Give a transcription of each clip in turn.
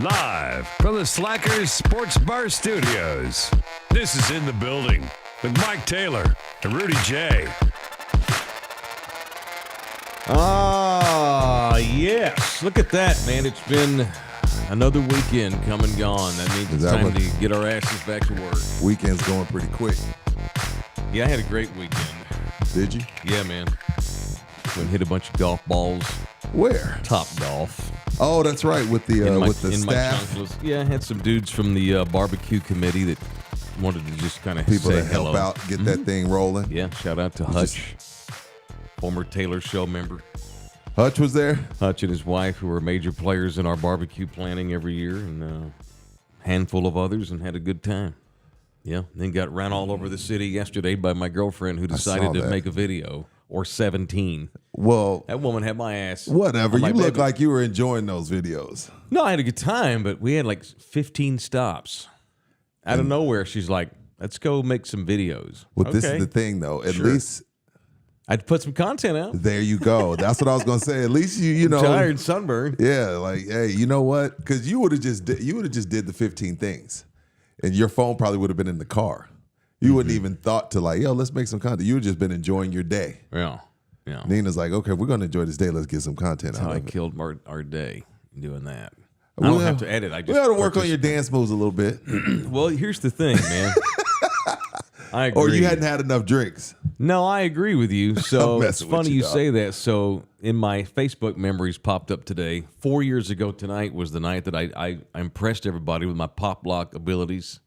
Live from the Slackers Sports Bar Studios. This is In the Building with Mike Taylor and Rudy Jay. Yes. Look at that, man. It's been another weekend come and gone. That means it's time to get our asses back to work. Weekend's going pretty quick. Yeah, I had a great weekend. Did you? Yeah, man. Went and hit a bunch of golf balls. Where? Top Golf. Oh, that's right. With the staff. Yeah, I had some dudes from the barbecue committee that wanted to just kind of People say that help hello. out, get that thing rolling. Yeah, shout out to Hutch, former Taylor Show member. Hutch was there? Hutch and his wife, who are major players in our barbecue planning every year, and a handful of others, and had a good time. Yeah, then got ran all over the city yesterday by my girlfriend, who decided to make a video, or 17. Well, that woman had my ass. Whatever. You look like you were enjoying those videos. No, I had a good time, but we had like 15 stops. Out of nowhere, she's like, let's go make some videos. Well, This is the thing, though. At least I'd put some content out. There you go. That's what I was gonna say. At least you know, tired and sunburned. Yeah, like, hey, you know what? Because you would have just did the 15 things, and your phone probably would have been in the car. You wouldn't even thought to like, yo, let's make some content. You would just been enjoying your day. Yeah. Nina's like, okay, we're gonna enjoy this day. Let's get some content out of it. I killed our day doing that. I don't have to edit. We got to work on your dance moves a little bit. Well, here's the thing, man. I agree. Or you hadn't had enough drinks. No, I agree with you. So it's funny you say that. So in my Facebook memories popped up today. 4 years ago tonight was the night that I impressed everybody with my pop lock abilities.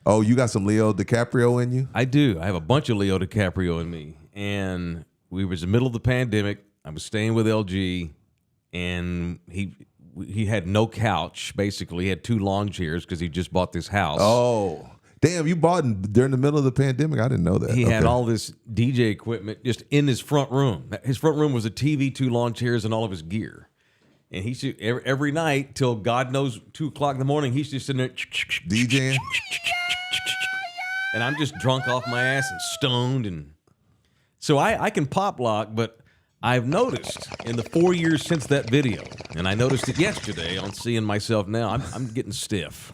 Oh, you got some Leo DiCaprio in you? I do. I have a bunch of Leo DiCaprio in me. And we was in the middle of the pandemic. I was staying with LG, and he had no couch, basically. He had 2 lawn chairs because he just bought this house. Oh, damn, you bought during the middle of the pandemic? I didn't know that. He had all this DJ equipment just in his front room. His front room was a TV, 2 lawn chairs, and all of his gear. And he should, every night till God knows 2 o'clock in the morning, he's just sitting there DJing. And I'm just drunk off my ass and stoned. And so I can pop lock, but I've noticed in the 4 years since that video, and I noticed it yesterday on Seeing Myself Now, I'm getting stiff.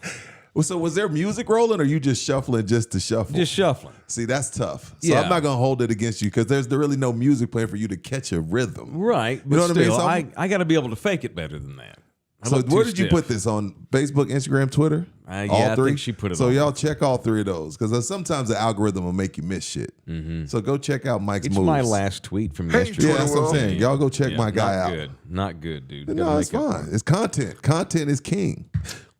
Well, so was there music rolling, or you just shuffling just to shuffle? Just shuffling. See, that's tough. So I'm not going to hold it against you because there's really no music playing for you to catch a rhythm. Right. But you know still, what I mean? So I got to be able to fake it better than that. So where did you put this? On Facebook, Instagram, Twitter? Yeah, all 3? I think she put it so on. y'all check all 3 of those because sometimes the algorithm will make you miss shit. Mm-hmm. So go check out Mike's moves. It's my last tweet from yesterday. Yeah, that's what I'm saying. Y'all go check my guy out. Not good, dude. No, it's fine. It's content. Content is king.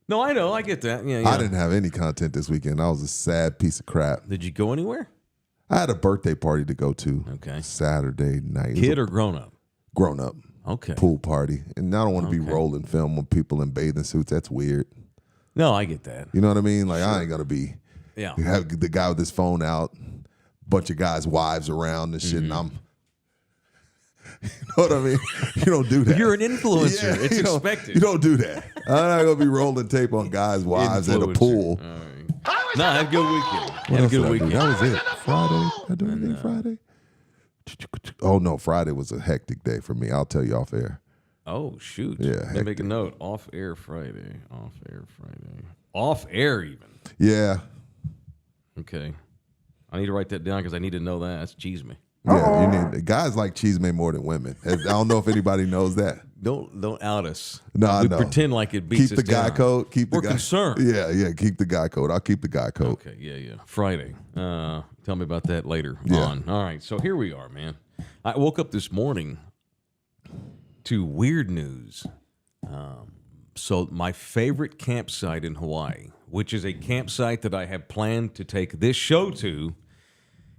No, I know. I get that. Yeah. I didn't have any content this weekend. I was a sad piece of crap. Did you go anywhere? I had a birthday party to go to. Okay. Saturday night. Kid or grown up? Grown up. Okay. Pool party. And I don't want to be rolling film with people in bathing suits. That's weird. No, I get that. You know what I mean? Like, I ain't going to be. Yeah. You have the guy with his phone out, bunch of guys' wives around and shit, and I'm. You know what I mean? You don't do that. You're an influencer. Yeah, it's expected. You don't do that. I'm not going to be rolling tape on guys' wives at a pool. Right. No, I had a good weekend. Had a good weekend. That was it. Friday. I do anything Friday? Oh, no. Friday was a hectic day for me. I'll tell you off air. Oh, shoot. Yeah. Let me make a note. Off air Friday. Off air Friday. Off air even. Yeah. Okay. I need to write that down because I need to know that. That's cheese me. Yeah, you need guys like cheese may more than women. I don't know if anybody knows that. Don't out us. No, we no. pretend like it beats us Keep the guy code. We're concerned. Yeah. Keep the guy code. I'll keep the guy code. Okay, yeah. Friday. Tell me about that later on. All right, so here we are, man. I woke up this morning to weird news. So my favorite campsite in Hawaii, which is a campsite that I have planned to take this show to,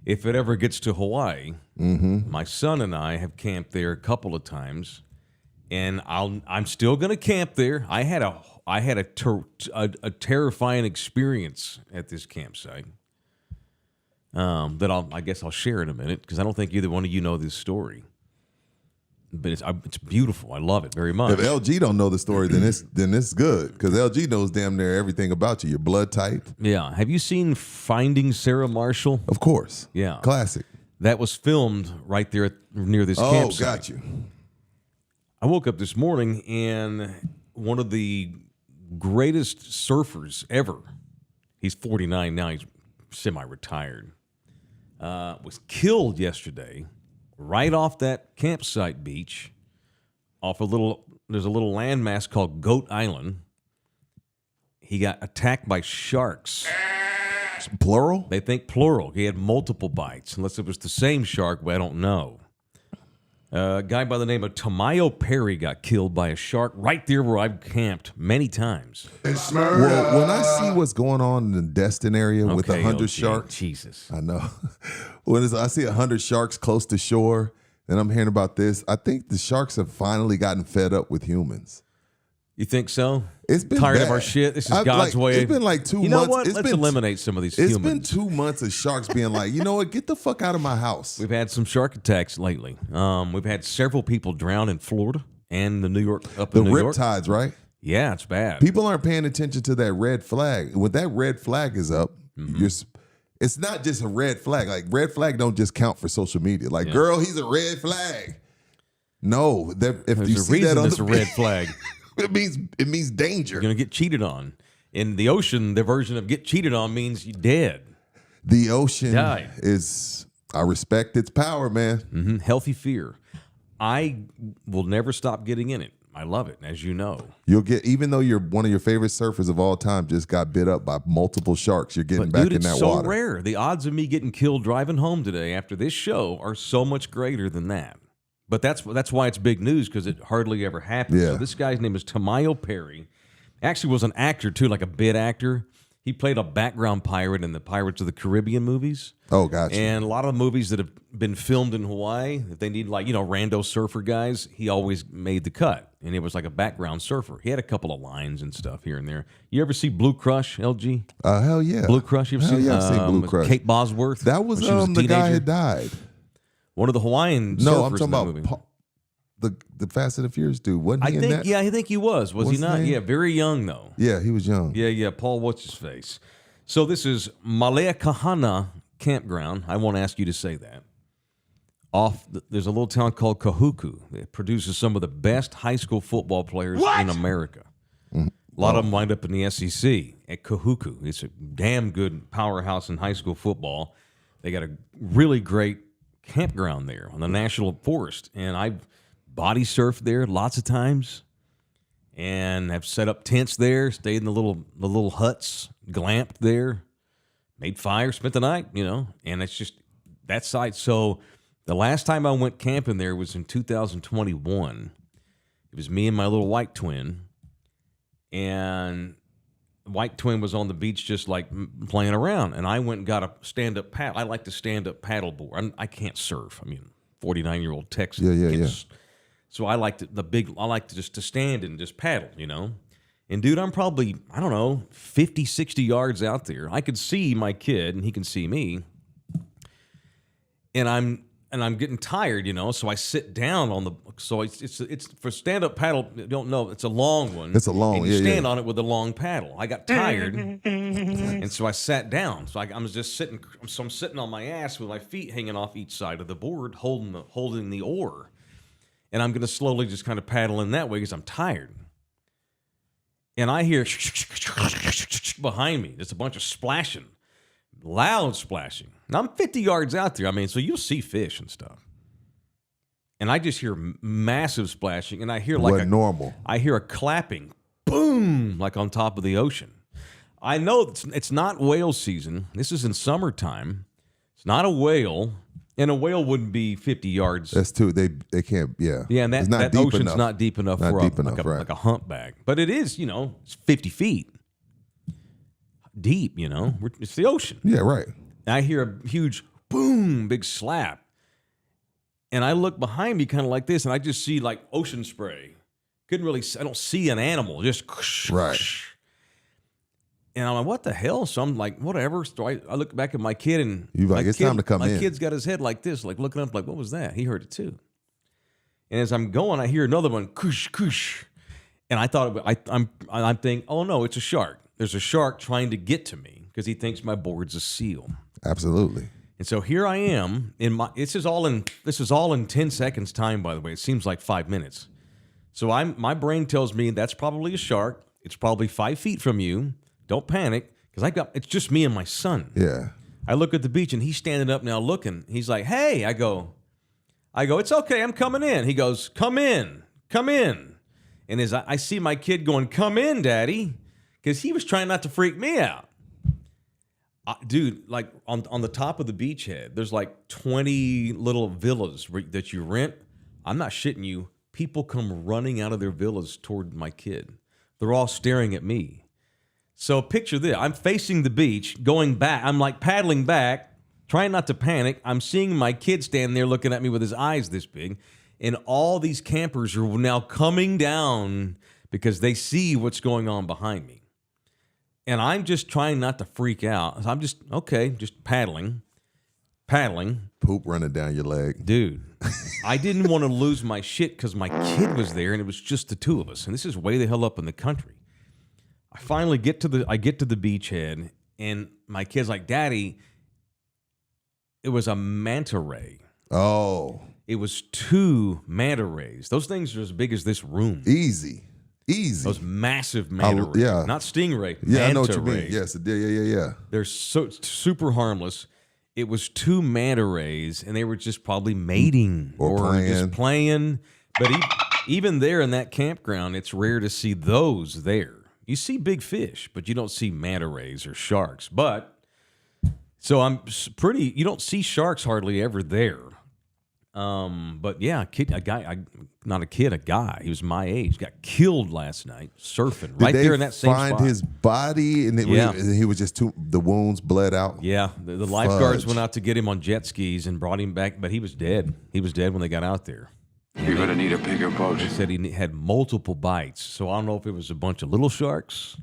if it ever gets to Hawaii. My son and I have camped there a couple of times, and I'm still going to camp there. I had a terrifying experience at this campsite that I guess I'll share in a minute because I don't think either one of you know this story. But it's beautiful. I love it very much. If LG don't know the story, then it's good because LG knows damn near everything about you. Your blood type. Yeah. Have you seen Finding Sarah Marshall? Of course. Yeah. Classic. That was filmed right there near this campsite. Oh, got you. I woke up this morning and one of the greatest surfers ever. He's 49 now. He's semi-retired. Was killed yesterday right off that campsite beach. There's a little landmass called Goat Island. He got attacked by sharks. Plural? They think plural. He had multiple bites, unless it was the same shark, but I don't know. A guy by the name of Tamayo Perry got killed by a shark right there where I've camped many times. Well, when I see what's going on in the Destin area with 100 sharks, Jesus, I know. I see 100 sharks close to shore, and I'm hearing about this, I think the sharks have finally gotten fed up with humans. You think so? It's been tired bad. of our shit. This is God's way. It's been like 2 months. You know what? Let's eliminate some of these It's humans. been 2 months of sharks being like, you know what? Get the fuck out of my house. We've had some shark attacks lately. We've had several people drown in Florida and in New York. The riptides, right? Yeah, it's bad. People aren't paying attention to that red flag. When that red flag is up, it's not just a red flag. Like, red flag don't just count for social media. Like, girl, he's a red flag. No, if There's you a see reason that on it's a red flag. it means danger. You're going to get cheated on. In the ocean, the version of get cheated on means you're dead. The ocean Die. I respect its power, man. Mm-hmm. Healthy fear. I will never stop getting in it. I love it, as you know. You'll get, even though you're one of your favorite surfers of all time, just got bit up by multiple sharks. You're getting back in that it's so water. Rare. The odds of me getting killed driving home today after this show are so much greater than that. But that's why it's big news, because it hardly ever happens. Yeah. So this guy's name is Tamayo Perry. Actually was an actor, too, like a bit actor. He played a background pirate in the Pirates of the Caribbean movies. Oh, gotcha. And a lot of movies that have been filmed in Hawaii, if they need, like, rando surfer guys, he always made the cut. And it was like a background surfer. He had a couple of lines and stuff here and there. You ever see Blue Crush, LG? Hell yeah. Blue Crush, you ever Hell seen? yeah, I've seen Blue Crush. Kate Bosworth. That was, when she a the guy teenager. who died. One of the Hawaiian surfers No, I'm talking in that about movie. the Fast and the Furious dude. Wasn't he in that? Yeah, I think he was. Was What's he his not? name? Yeah, very young though. Yeah, he was young. Yeah. Paul, what's his face? So this is Maleakahana Campground. I won't ask you to say that. There's a little town called Kahuku that produces some of the best high school football players in America. A lot of them wind up in the SEC at Kahuku. It's a damn good powerhouse in high school football. They got a really great campground there on the National Forest, and I've body surfed there lots of times, and have set up tents there, stayed in the little huts, glamped there, made fire, spent the night, and it's just that site. So the last time I went camping there was in 2021. It was me and my little white twin, and the white twin was on the beach just like playing around, and I went and got a stand-up paddle. I like to stand-up paddleboard. I can't surf. 49-year-old Texan. Yeah. So I like to just to stand and just paddle, And dude, I'm probably, 50, 60 yards out there. I could see my kid and he can see me. And I'm getting tired, so I sit down on it's for stand-up paddle, you don't know, it's a long one. It's a long, and you yeah, stand yeah. on it with a long paddle. I got tired, and so I sat down. So I'm just sitting, so I'm sitting on my ass with my feet hanging off each side of the board, holding the oar. And I'm going to slowly just kind of paddle in that way because I'm tired. And I hear behind me, there's a bunch of splashing, loud splashing. Now I'm 50 yards out there. So you'll see fish and stuff. And I just hear massive splashing, and I hear normal. I hear a clapping, boom, like on top of the ocean. I know it's not whale season. This is in summertime. It's not a whale. And a whale wouldn't be 50 yards. That's too. They can't. Yeah. Yeah, and that ocean's not deep enough for like a humpback. But it is, it's 50 feet deep. It's the ocean. Yeah, right. And I hear a huge boom, big slap, and I look behind me, kind of like this, and I just see like ocean spray. I don't see an animal, just right. And I'm like, what the hell? So I'm like, whatever. So I look back at my kid, and you're like, it's time to come in. My kid's got his head like this, like looking up, like, what was that? He heard it too. And as I'm going, I hear another one, kush. And I thought, I'm thinking, oh no, it's a shark. There's a shark trying to get to me because he thinks my board's a seal. Absolutely. And so here I am this is all in 10 seconds time, by the way. It seems like 5 minutes. So my brain tells me that's probably a shark. It's probably 5 feet from you. Don't panic, because it's just me and my son. Yeah. I look at the beach, and he's standing up now looking. He's like, hey, I go, it's okay, I'm coming in. He goes, come in. And as I see my kid going, come in, Daddy, because he was trying not to freak me out. Dude, like on the top of the beachhead, there's like 20 little villas that you rent. I'm not shitting you. People come running out of their villas toward my kid. They're all staring at me. So picture this. I'm facing the beach, going back. I'm like paddling back, trying not to panic. I'm seeing my kid stand there looking at me with his eyes this big. And all these campers are now coming down because they see what's going on behind me. And I'm just trying not to freak out. I'm just paddling. Poop running down your leg. Dude, I didn't want to lose my shit because my kid was there and it was just the two of us. And this is way the hell up in the country. I finally get to the beachhead and my kid's like, Daddy, it was a manta ray. Oh. It was 2 manta rays. Those things are as big as this room. Easy. Those massive manta rays. Yeah. Not stingray. Yeah, manta I know what you rays. mean. Yes, yeah. They're so super harmless. It was 2 manta rays, and they were just probably mating or just playing. But even there in that campground, it's rare to see those there. You see big fish, but you don't see manta rays or sharks. But so you don't see sharks hardly ever there. But yeah, a guy. He was my age. Got killed last night surfing there in that same spot. Find his body, and he was just the wounds bled out. Yeah, the lifeguards went out to get him on jet skis and brought him back, but he was dead. He was dead when they got out there. You're going to need a bigger boat. They said he had multiple bites, so I don't know if it was a bunch of little sharks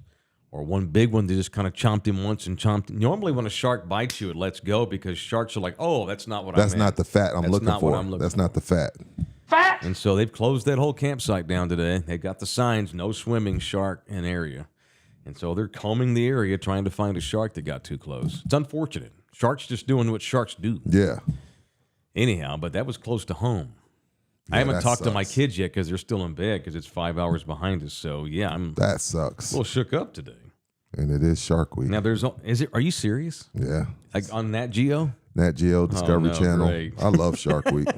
or one big one that just kind of chomped him once and chomped him. Normally when a shark bites you, it lets go because sharks are like, oh, that's not what I meant. That's not the fat I'm looking for. That's not the fat. Fat! And so they've closed that whole campsite down today. They got the signs, no swimming, shark in area. And so they're combing the area trying to find a shark that got too close. It's unfortunate. Sharks just doing what sharks do. Yeah. Anyhow, but that was close to home. I haven't talked to my kids yet because they're still in bed because it's 5 hours behind us. So, yeah, that sucks. A little shook up today. And it is Shark Week. Now, are you serious? Yeah. Like on Nat Geo? Nat Geo, Discovery Channel. Great. I love Shark Week.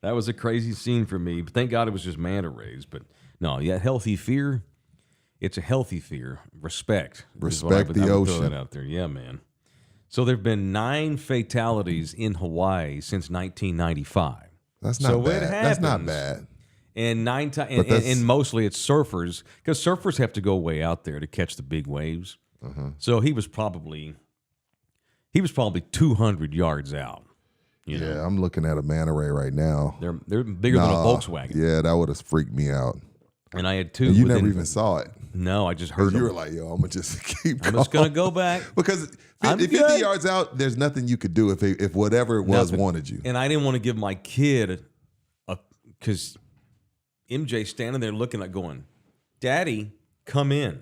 That was a crazy scene for me. But thank God it was just manta rays. But no, yeah, healthy fear. It's a healthy fear. Respect. Respect the ocean. Throw that out there. Yeah, man. So there have been 9 fatalities in Hawaii since 1995. That's not bad. That's not bad. And 9 times, and mostly it's surfers, because surfers have to go way out there to catch the big waves. So he was probably 200 yards out. You know? I'm looking at a manta ray right now. They're bigger than a Volkswagen. Yeah, that would have freaked me out. And I had 2. And you never even saw it. No, I just heard You them. were like, yo, I'm gonna just keep going. I'm just gonna go back because 50 yards out, there's nothing you could do if whatever it was wanted you. And I didn't want to give my kid because MJ standing there looking at going, Daddy, come in.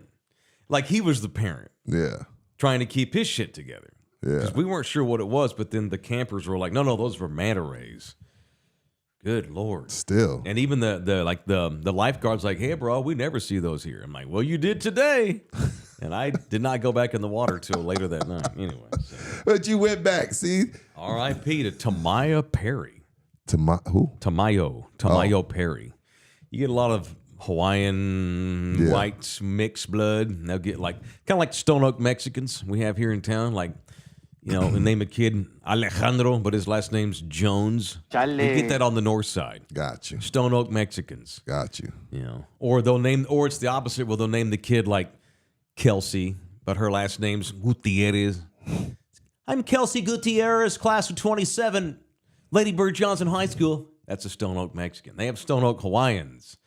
Like he was the parent. Yeah. Trying to keep his shit together. Yeah. Because we weren't sure what it was, but then the campers were like, no, those were manta rays. Good Lord. Still. And even the lifeguard's like, hey, bro, we never see those here. I'm like, well, you did today. And I did not go back in the water till later that night. Anyway. So. But you went back, see? R.I.P. to Tamaya Perry. Who? Tamayo Perry. You get a lot of Hawaiian whites mixed blood. And they'll get kind of like Stone Oak Mexicans we have here in town. Like, we name a kid Alejandro, but his last name's Jones. You get that on the north side. Got you. Stone Oak Mexicans. Got you. Or it's the opposite where they'll name the kid like Kelsey, but her last name's Gutierrez. I'm Kelsey Gutierrez, class of 27, Lady Bird Johnson High School. That's a Stone Oak Mexican. They have Stone Oak Hawaiians.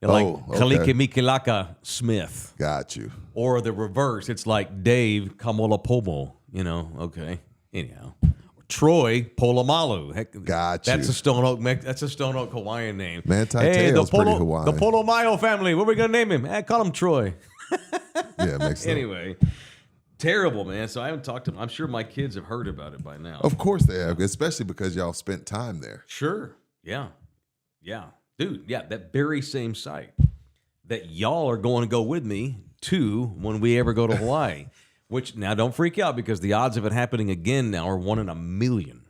They're like Kalike Mikilaka Smith. Got you. Or the reverse. It's like Dave Kamolapomo. Okay. Anyhow. Troy Polamalu. Heck, Got you. That's a Stone Oak Hawaiian name. Manti Te'o's pretty Hawaiian. The Polomayo family. What are we gonna name him? Call him Troy. Yeah, makes sense. Anyway, terrible, man. So I haven't talked to him. I'm sure my kids have heard about it by now. Of course they have, especially because y'all spent time there. Sure. Yeah. Dude, yeah, that very same site. that y'all are going to go with me to when we ever go to Hawaii. Which, now don't freak out because the odds of it happening again now are 1 in a million.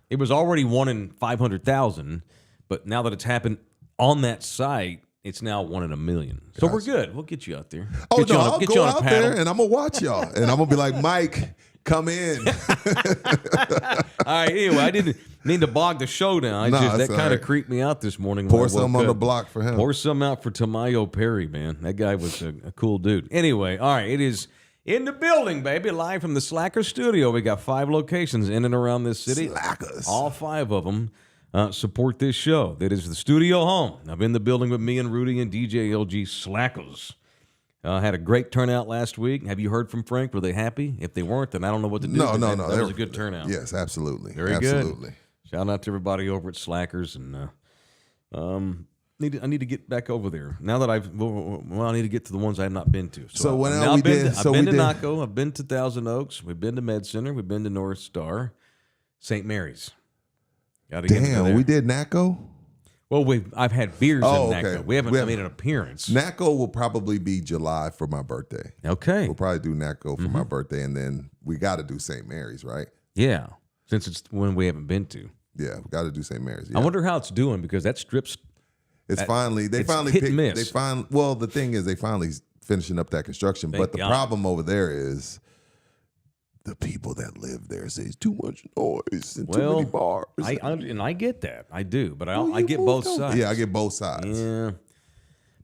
It was already 1 in 500,000, but now that it's happened on that site, it's now 1 in a million. So we're good. We'll get you out there. Oh, Get you no, on a- I'll get go you on a out paddle. there and I'm going to watch y'all. And I'm going to be like, Mike, come in. All right, anyway, I didn't mean to bog the show down. That it's kind all of right. creeped me out this morning. Pour when I woke some on the up. block for him. Pour some out for Tamayo Perry, man. That guy was a cool dude. Anyway, all right, it is in the building, baby, live from the Slacker Studio. We got 5 locations in and around this city. Slackers. All 5 of them support this show. That is the studio home. I'm in the building with me and Rudy and DJ LG Slackers. Had a great turnout last week. Have you heard from Frank? Were they happy? If they weren't, then I don't know what to do. No. That was a good turnout. Yes, absolutely. Very absolutely. good. Shout out to everybody over at Slackers, and I need to get back over there now that I need to get to the ones I've not been to. So when I've been to did. Naco, I've been to Thousand Oaks, we've been to Med Center, we've been to North Star, St. Mary's. Got to get to Damn, there. we did NACO? Well, I've had beers Oh, in Naco. okay. We haven't We haven't- made an appearance. NACO will probably be July for my birthday. Okay, We'll probably do NACO for Mm-hmm. my birthday, and then we got to do St. Mary's, right? yeah, since it's one we haven't been to. Yeah, we got to do St. Mary's. Yeah. I wonder how it's doing because that strip's It's finally it's finally hit and miss. Well, the thing is, they finally finishing up that construction. Thank But the God. problem over there is the people that live there say it's too much noise and too many bars. I get that. I do, but Well, I you get moved both over. sides. Yeah, I get both sides. Yeah.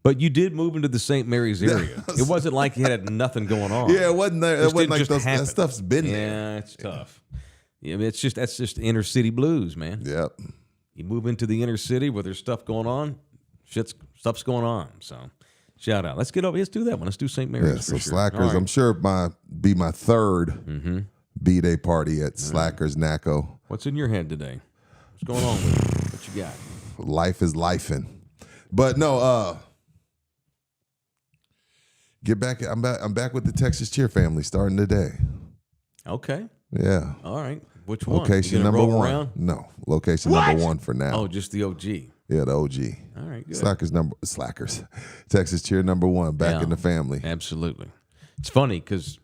But you did move into the St. Mary's area. It wasn't like you had nothing going on. Yeah, it wasn't there. It Just wasn't didn't like just those, happen. that stuff's been there. Yeah, it's tough. Yeah, I mean, that's just inner city blues, man. Yep. You move into the inner city where there's stuff going on, stuff's going on. So, shout out. Let's do that one. Let's do St. Mary's. Yeah, for so sure. Slackers, All right. I'm sure be my third B-Day party at Slackers NACO. What's in your head today? What's going on with you? What you got? Life is lifing. But no, get back. I'm back with the Texas Cheer family starting today. Okay. Yeah. All right. Which one? Location You gonna number roll 1. around? No, location number 1 for now. Oh, just the OG. Yeah, the OG. All right, good. Slackers. Texas Cheer number 1 back Yeah. in the family. Absolutely. It's funny because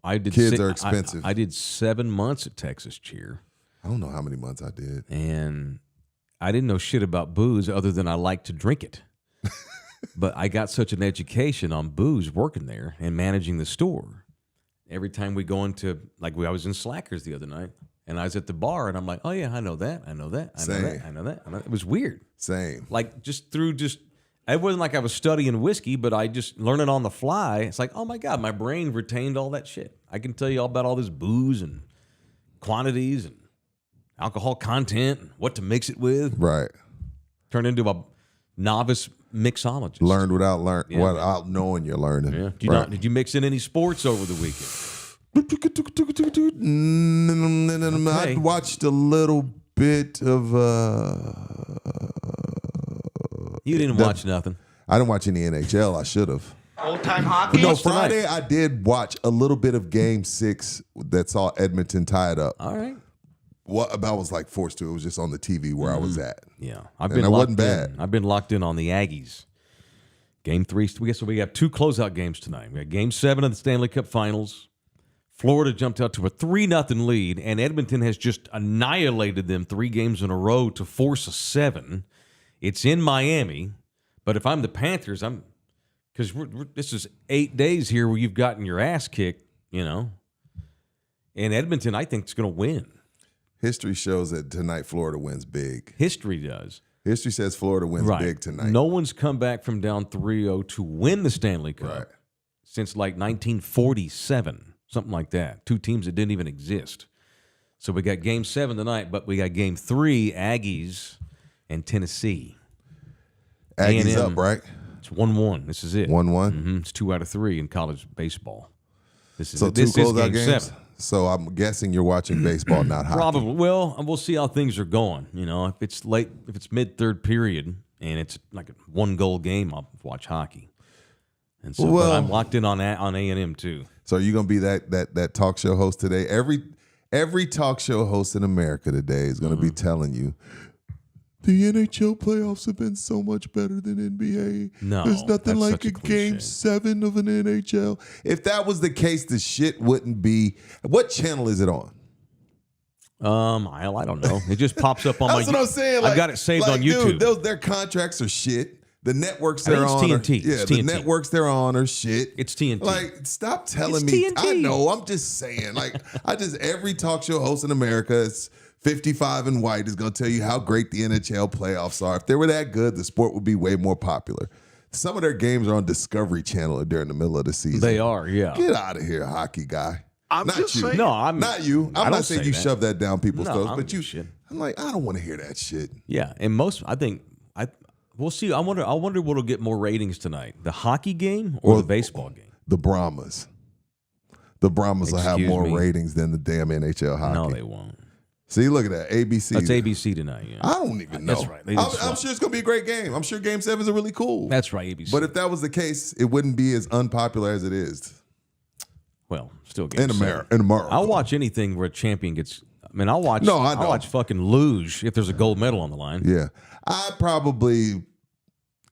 I did. Kids are expensive. I did 7 months at Texas Cheer, I don't know how many months I did. and I didn't know shit about booze other than I like to drink it. But I got such an education on booze working there and managing the store. Every time we go into, I was in Slackers the other night, and I was at the bar, and I'm like, oh yeah, I know that. I know that. I know Same. that. I know that. It was weird. Same. It wasn't like I was studying whiskey, but I just learned it on the fly. It's like, oh my God, my brain retained all that shit. I can tell you all about all this booze and quantities and alcohol content and what to mix it with. Right. Turned into a novice mixologist. Learned without knowing you're learning. Yeah. Did you mix in any sports over the weekend? I watched a little bit of. You didn't watch nothing. I didn't watch any NHL. I should have. Old time hockey. No, What's tonight? Friday I did watch a little bit of Game 6 that saw Edmonton tied up. All right. What I was forced to. It was just on the TV where I was at. Yeah, And it wasn't bad. I've been locked in on the Aggies. Game 3. We have 2 closeout games tonight. We got Game 7 of the Stanley Cup Finals. Florida jumped out to a 3-0 lead, and Edmonton has just annihilated them 3 games in a row to force a 7. It's in Miami, but if I'm the Panthers, because this is 8 days here where you've gotten your ass kicked, and Edmonton, I think, is going to win. History shows that tonight Florida wins big. History does. History says Florida wins big tonight. No one's come back from down 3-0 to win the Stanley Cup Right. since 1947, something like that. 2 teams that didn't even exist. So we got Game 7 tonight, but we got Game 3, Aggies and Tennessee. Aggies A&M. up, right? It's 1-1. This is it. 1-1. It's 2 out of 3 in college baseball. This is So it. 2 This is closeout Game games. 7. So I'm guessing you're watching baseball, not hockey. Probably. Well, we'll see how things are going. If it's late, if it's mid-third period and it's like a 1-goal game, I'll watch hockey. And so, but I'm locked in on A&M too. So are you gonna be that talk show host today? Every talk show host in America today is gonna be telling you the NHL playoffs have been so much better than NBA. No, there's nothing that's like such a game cliche. 7 of an NHL. If that was the case, the shit wouldn't be. What channel is it on? I don't know. It just pops up on my. That's what I'm saying. I've got it saved on YouTube. Dude, their contracts are shit. The networks I they're think on. it's TNT. Yeah, It's the TNT. networks they're on are shit. It's TNT. Like, stop telling It's me. TNT. I know. I'm just saying. Like, every talk show host in America is 55 and white is going to tell you how great the NHL playoffs are. If they were that good, the sport would be way more popular. Some of their games are on Discovery Channel during the middle of the season. They are, yeah. Get out of here, hockey guy. I'm Not just you. saying. No, I'm Not you. I I'm don't not saying say you that. shove that down people's No, throats, I don't but give you. a shit. I'm like, I don't want to hear that shit. Yeah, and we'll see. I wonder what'll get more ratings tonight: the hockey game or the baseball game. The Brahmas. The Brahmas will have Excuse more me? ratings than the damn NHL hockey. No, they won't. See, look at that. ABC. That's ABC tonight. Yeah. I don't even know. That's right. They just I'm swap. sure it's going to be a great game. I'm sure Game 7s are really cool. That's right, ABC. But if that was the case, it wouldn't be as unpopular as it is well, still game in seven. America. In America. I'll watch anything where a champion gets. I mean, I'll watch. No, I know. I'll watch fucking luge if there's a gold medal on the line. Yeah. I probably,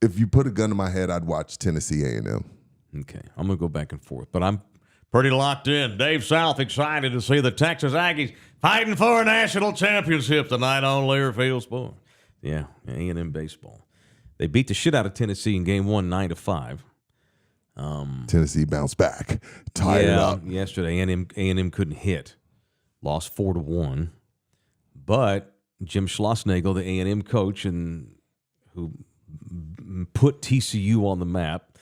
if you put a gun to my head, I'd watch Tennessee A&M. Okay, I'm gonna go back and forth, but I'm pretty locked in. Dave South excited to see the Texas Aggies fighting for a national championship tonight on Learfield Sports. Yeah, A&M baseball. They beat the shit out of Tennessee in Game 1, 9-5. Tennessee bounced back. Tied it up. Yesterday, A&M couldn't hit. Lost 4-1. But Jim Schlossnagle, the A&M coach, and who put TCU on the map,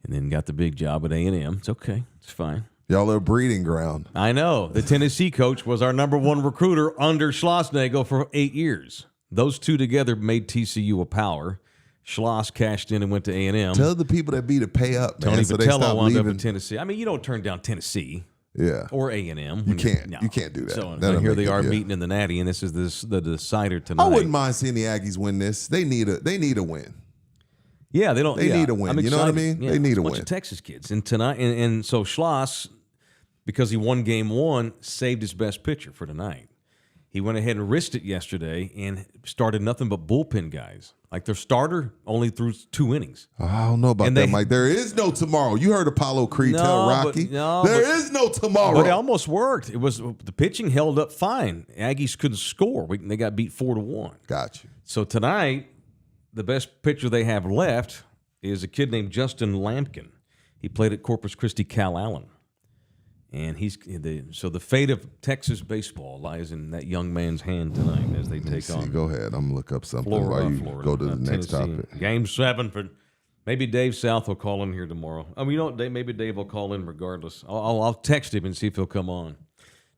and then got the big job at A&M. It's okay. It's fine. Y'all are a breeding ground. I know. The Tennessee coach was our number one recruiter under Schlossnagle for 8 years. Those two together made TCU a power. Schloss cashed in and went to A&M. Tell the people that be to pay up, man. Tony so they Vitello stop wound up leaving. in Tennessee. I mean, you don't turn down Tennessee Yeah. or A&M. You can't. You can't do that. So That'll here make they it- are yeah. meeting in the Natty, and this is the decider tonight. I wouldn't mind seeing the Aggies win this. They need a win. Yeah, they don't. They yeah, need a win. I'm You know what I excited. mean? Yeah, They need it's a bunch win. of Texas kids, and tonight, and so Schloss, because he won Game 1, saved his best pitcher for tonight. He went ahead and risked it yesterday and started nothing but bullpen guys. Like their starter only threw 2 innings. I don't know about And that, they- Mike. There is no tomorrow. You heard Apollo Creed tell Rocky. There is no tomorrow. But it almost worked. It was the pitching held up fine. Aggies couldn't score. They got beat 4-1. Got you. So tonight, the best pitcher they have left is a kid named Justin Lampkin. He played at Corpus Christi Cal Allen. And so the fate of Texas baseball lies in that young man's hand tonight as they take See, on go ahead. I'm gonna look up something Florida. while you go to the next Tennessee. topic. Game 7 for maybe Dave South will call in here tomorrow. I mean, you know, maybe Dave will call in regardless. I'll text him and see if he'll come on.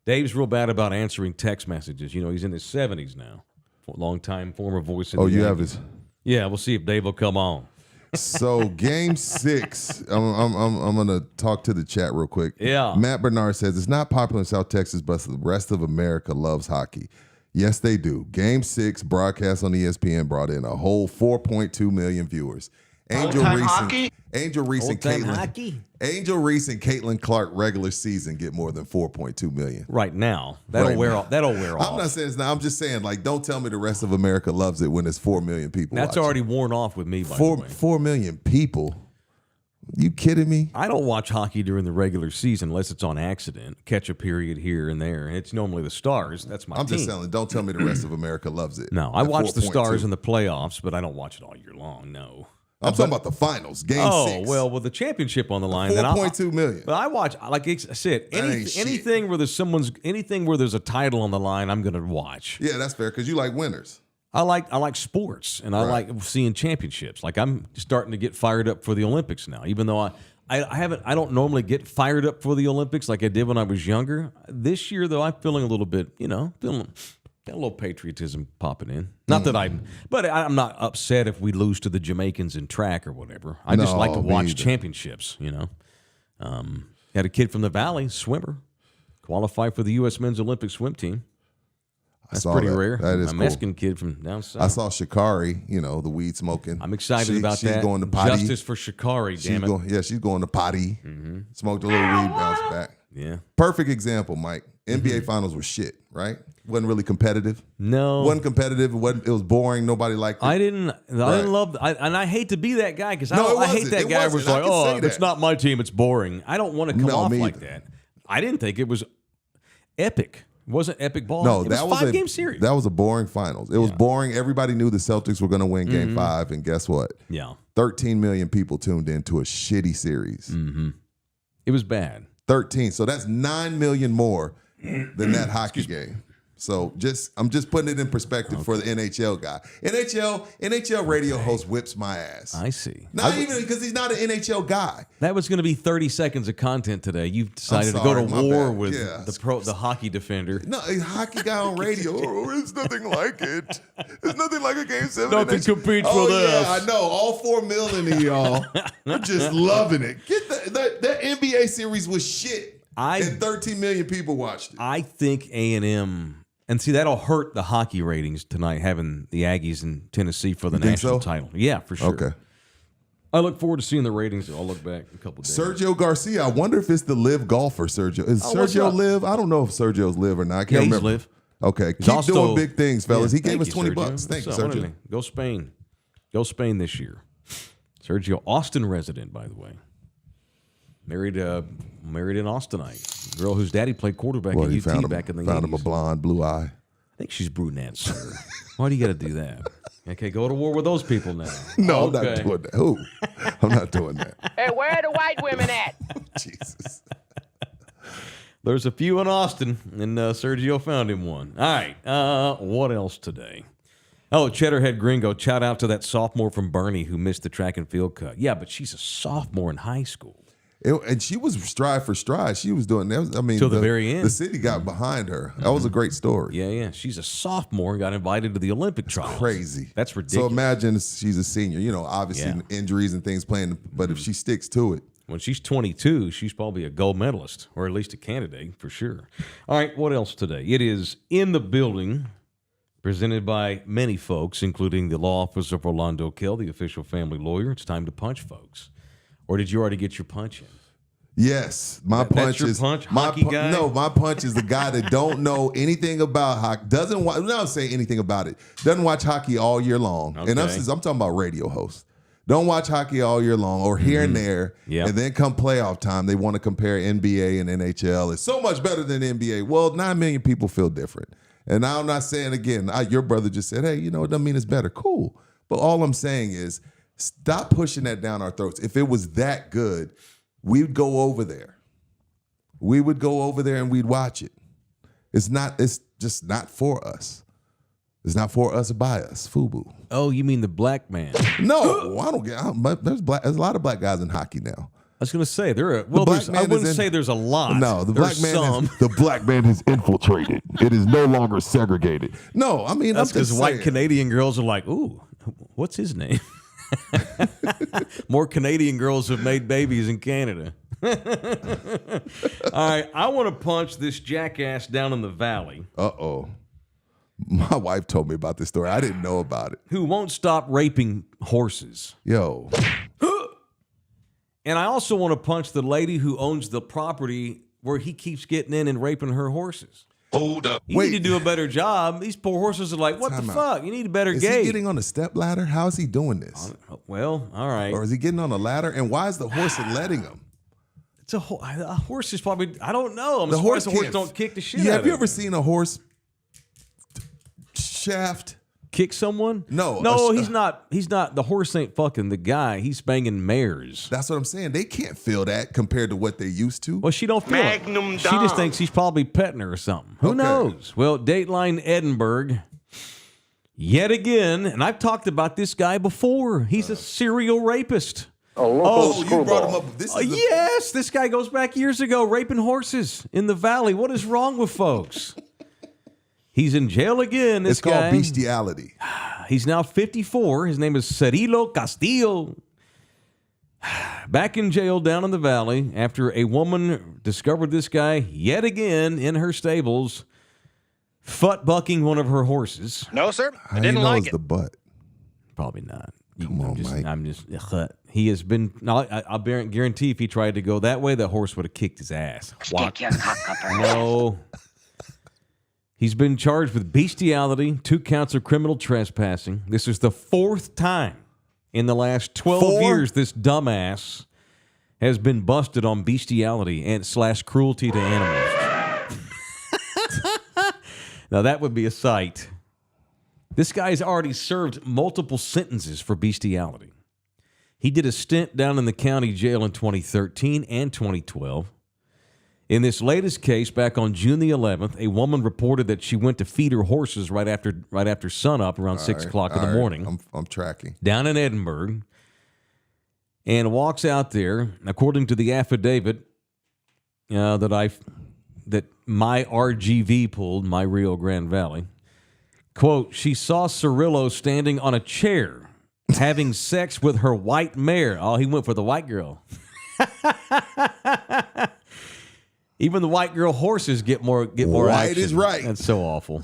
Dave's real bad about answering text messages. You know, he's in his 70s now. Long-time former voice of Oh, the you have Yankees. his. Yeah, we'll see if Dave will come on. So Game 6, I'm gonna talk to the chat real quick. Yeah. Matt Bernard says it's not popular in South Texas, but the rest of America loves hockey. Yes, they do. Game 6 broadcast on ESPN brought in a whole 4.2 million viewers. Old-time hockey? Angel Reese and Old-time Caitlin. hockey? Angel Reese and Caitlin Clark regular season get more than 4.2 million. Right now. That'll Right wear now. off. That'll wear off. I'm not saying it's not. I'm just saying, like, don't tell me the rest of America loves it when it's 4 million people. That's watching. already worn off with me, by the four way. 4 million people. You kidding me? I don't watch hockey during the regular season unless it's on accident. Catch a period here and there. And it's normally the Stars. That's my I'm team. just telling. Don't tell me the rest of America loves it. No, I At watch the 4.2. Stars in the playoffs, but I don't watch it all year long. No. I'm talking about the finals. Game 6. Well, with the championship on the line, then 4.2 million. But I watch, like I said, That ain't shit. anything where there's a title on the line, I'm going to watch. Yeah, that's fair because you like winners. I like sports, and I Right. like seeing championships. Like I'm starting to get fired up for the Olympics now, even though I don't normally get fired up for the Olympics like I did when I was younger. This year, though, I'm feeling a little bit, got a little patriotism popping in. Not that I'm not upset if we lose to the Jamaicans in track or whatever. I just No, like to me watch either. championships, Had a kid from the Valley, swimmer, qualify for the U.S. Men's Olympic swim team. I That's saw pretty that. rare. That is a cool. Mexican kid from down south. I saw Shikari, the weed smoking. I'm excited She- about she's that. going to potty. Justice for Shikari, She's damn it. going, she's going to potty. Smoked a little weed, bounced back. Yeah. Perfect example, Mike. NBA Finals was shit, right? Wasn't really competitive. No. Wasn't competitive. It was boring. Nobody liked it. I didn't love, and I hate to be that guy because No, I hate that guy who's like, oh, that. it's not my team, it's boring. I don't want to come off like that. I didn't think it was epic. It wasn't epic ball. No, it that was was 5-game series. That was a boring finals. It was boring. Everybody knew the Celtics were going to win Game 5, and guess what? Yeah. 13 million people tuned into a shitty series. It was bad. 13. So that's 9 million more than that hockey game. So I'm just putting it in perspective for the NHL guy. NHL radio host whips my ass. I see. Not even because he's not an NHL guy. That was going to be 30 seconds of content today. You've decided to go to war with the hockey defender. No, a hockey guy on radio. Oh, it's nothing like it. It's nothing like a Game 7. Nothing competes with this. I know. All 4 million of y'all are just loving it. Get that NBA series was shit. And 13 million people watched it. I think A&M... And see, that'll hurt the hockey ratings tonight, having the Aggies in Tennessee for the national title. Yeah, for sure. Okay. I look forward to seeing the ratings. I'll look back in a couple of days. Sergio Garcia. I wonder if it's the live golfer, Sergio. Is Sergio live? I don't know if Sergio's live or not. I can't remember. He's live. Okay. Keep doing big things, fellas. He gave us $20. Sergio. Thank you, Sergio. Go Spain. Go Spain this year. Sergio, Austin resident, by the way. Married an Austinite girl whose daddy played quarterback at UT back in the 80s. Found him a blonde, blue eye. I think she's brunette, sir. Why do you got to do that? Okay, go to war with those people now. No, I'm not doing that. Who? I'm not doing that. Hey, where are the white women at? Jesus. There's a few in Austin, and Sergio found him one. All right, what else today? Oh, Cheddarhead Gringo, shout out to that sophomore from Bernie who missed the track and field cut. Yeah, but she's a sophomore in high school. And she was stride for stride. She was doing that. I mean, till the very end. The city got behind her. That was a great story. Yeah. She's a sophomore and got invited to the Olympic trials. Crazy. That's ridiculous. So imagine she's a senior. You know, obviously injuries and things playing, but if she sticks to it. When she's 22, she's probably a gold medalist, or at least a candidate for sure. All right, what else today? It is In the Building, presented by many folks, including the law office of Orlando Kell, the official family lawyer. It's time to punch, folks. Or did you already get your punch in? Yes, my punch is hockey guy? No, my punch is the guy that don't know anything about hockey. Don't say anything about it. Doesn't watch hockey all year long. Okay. And I'm talking about radio hosts. Don't watch hockey all year long or here and there. Yep. And then come playoff time, they want to compare NBA and NHL. It's so much better than NBA. Well, 9 million people feel different. And I'm not saying again, your brother just said, hey, it doesn't mean it's better. Cool. But all I'm saying is, stop pushing that down our throats. If it was that good, we'd go over there. We would go over there and we'd watch it. It's just not for us. It's not for us by us. FUBU. Oh, you mean the black man? No, I don't get. There's a lot of black guys in hockey now. I was going to say I wouldn't say there's a lot. No, the black man is infiltrated. It is no longer segregated. No, I mean that's because white Canadian girls are like, ooh, what's his name? More Canadian girls have made babies in Canada. All right, I want to punch this jackass down in the valley. Uh-oh. My wife told me about this story. I didn't know about it. Who won't stop raping horses. Yo. And I also want to punch the lady who owns the property where he keeps getting in and raping her horses. Hold up. You need to do a better job. These poor horses are like, what the fuck? You need a better gate. Is he getting on a step ladder? How is he doing this? Well, all right. Or is he getting on a ladder? And why is the horse letting him? It's a horse is probably, I don't know. I'm the surprised the horse don't kick the shit out of him. Have you ever seen a horse shaft? Kick someone? No, he's not. He's not. The horse ain't fucking the guy. He's banging mares. That's what I'm saying. They can't feel that compared to what they used to. Well, she don't feel it. She just thinks he's probably petting her or something. Who knows? Well, Dateline Edinburgh, yet again, and I've talked about this guy before. He's a serial rapist. You brought him up. Yes, this guy goes back years ago, raping horses in the valley. What is wrong with folks? He's in jail again, this guy. It's called bestiality. He's now 54. His name is Cirilo Castillo. Back in jail down in the valley after a woman discovered this guy yet again in her stables, bucking one of her horses. No, sir. I How didn't you know like it's it. the butt? Probably not. Come on, Mike. He has been. I'll guarantee if he tried to go that way, the horse would have kicked his ass. Stick your cock up her ass. No. He's been charged with bestiality, 2 counts of criminal trespassing. This is the 4th time in the last 12 years this dumbass has been busted on bestiality and / cruelty to animals. Now, that would be a sight. This guy's already served multiple sentences for bestiality. He did a stint down in the county jail in 2013 and 2012. In this latest case, back on June the 11th, a woman reported that she went to feed her horses right after sunup around 6 o'clock in the morning. I'm tracking. Down in Edinburgh, and walks out there, according to the affidavit that my RGV pulled, my Rio Grande Valley, quote, she saw Cirillo standing on a chair having sex with her white mare. Oh, he went for the white girl. Even the white girl horses get more White action. is right. That's so awful.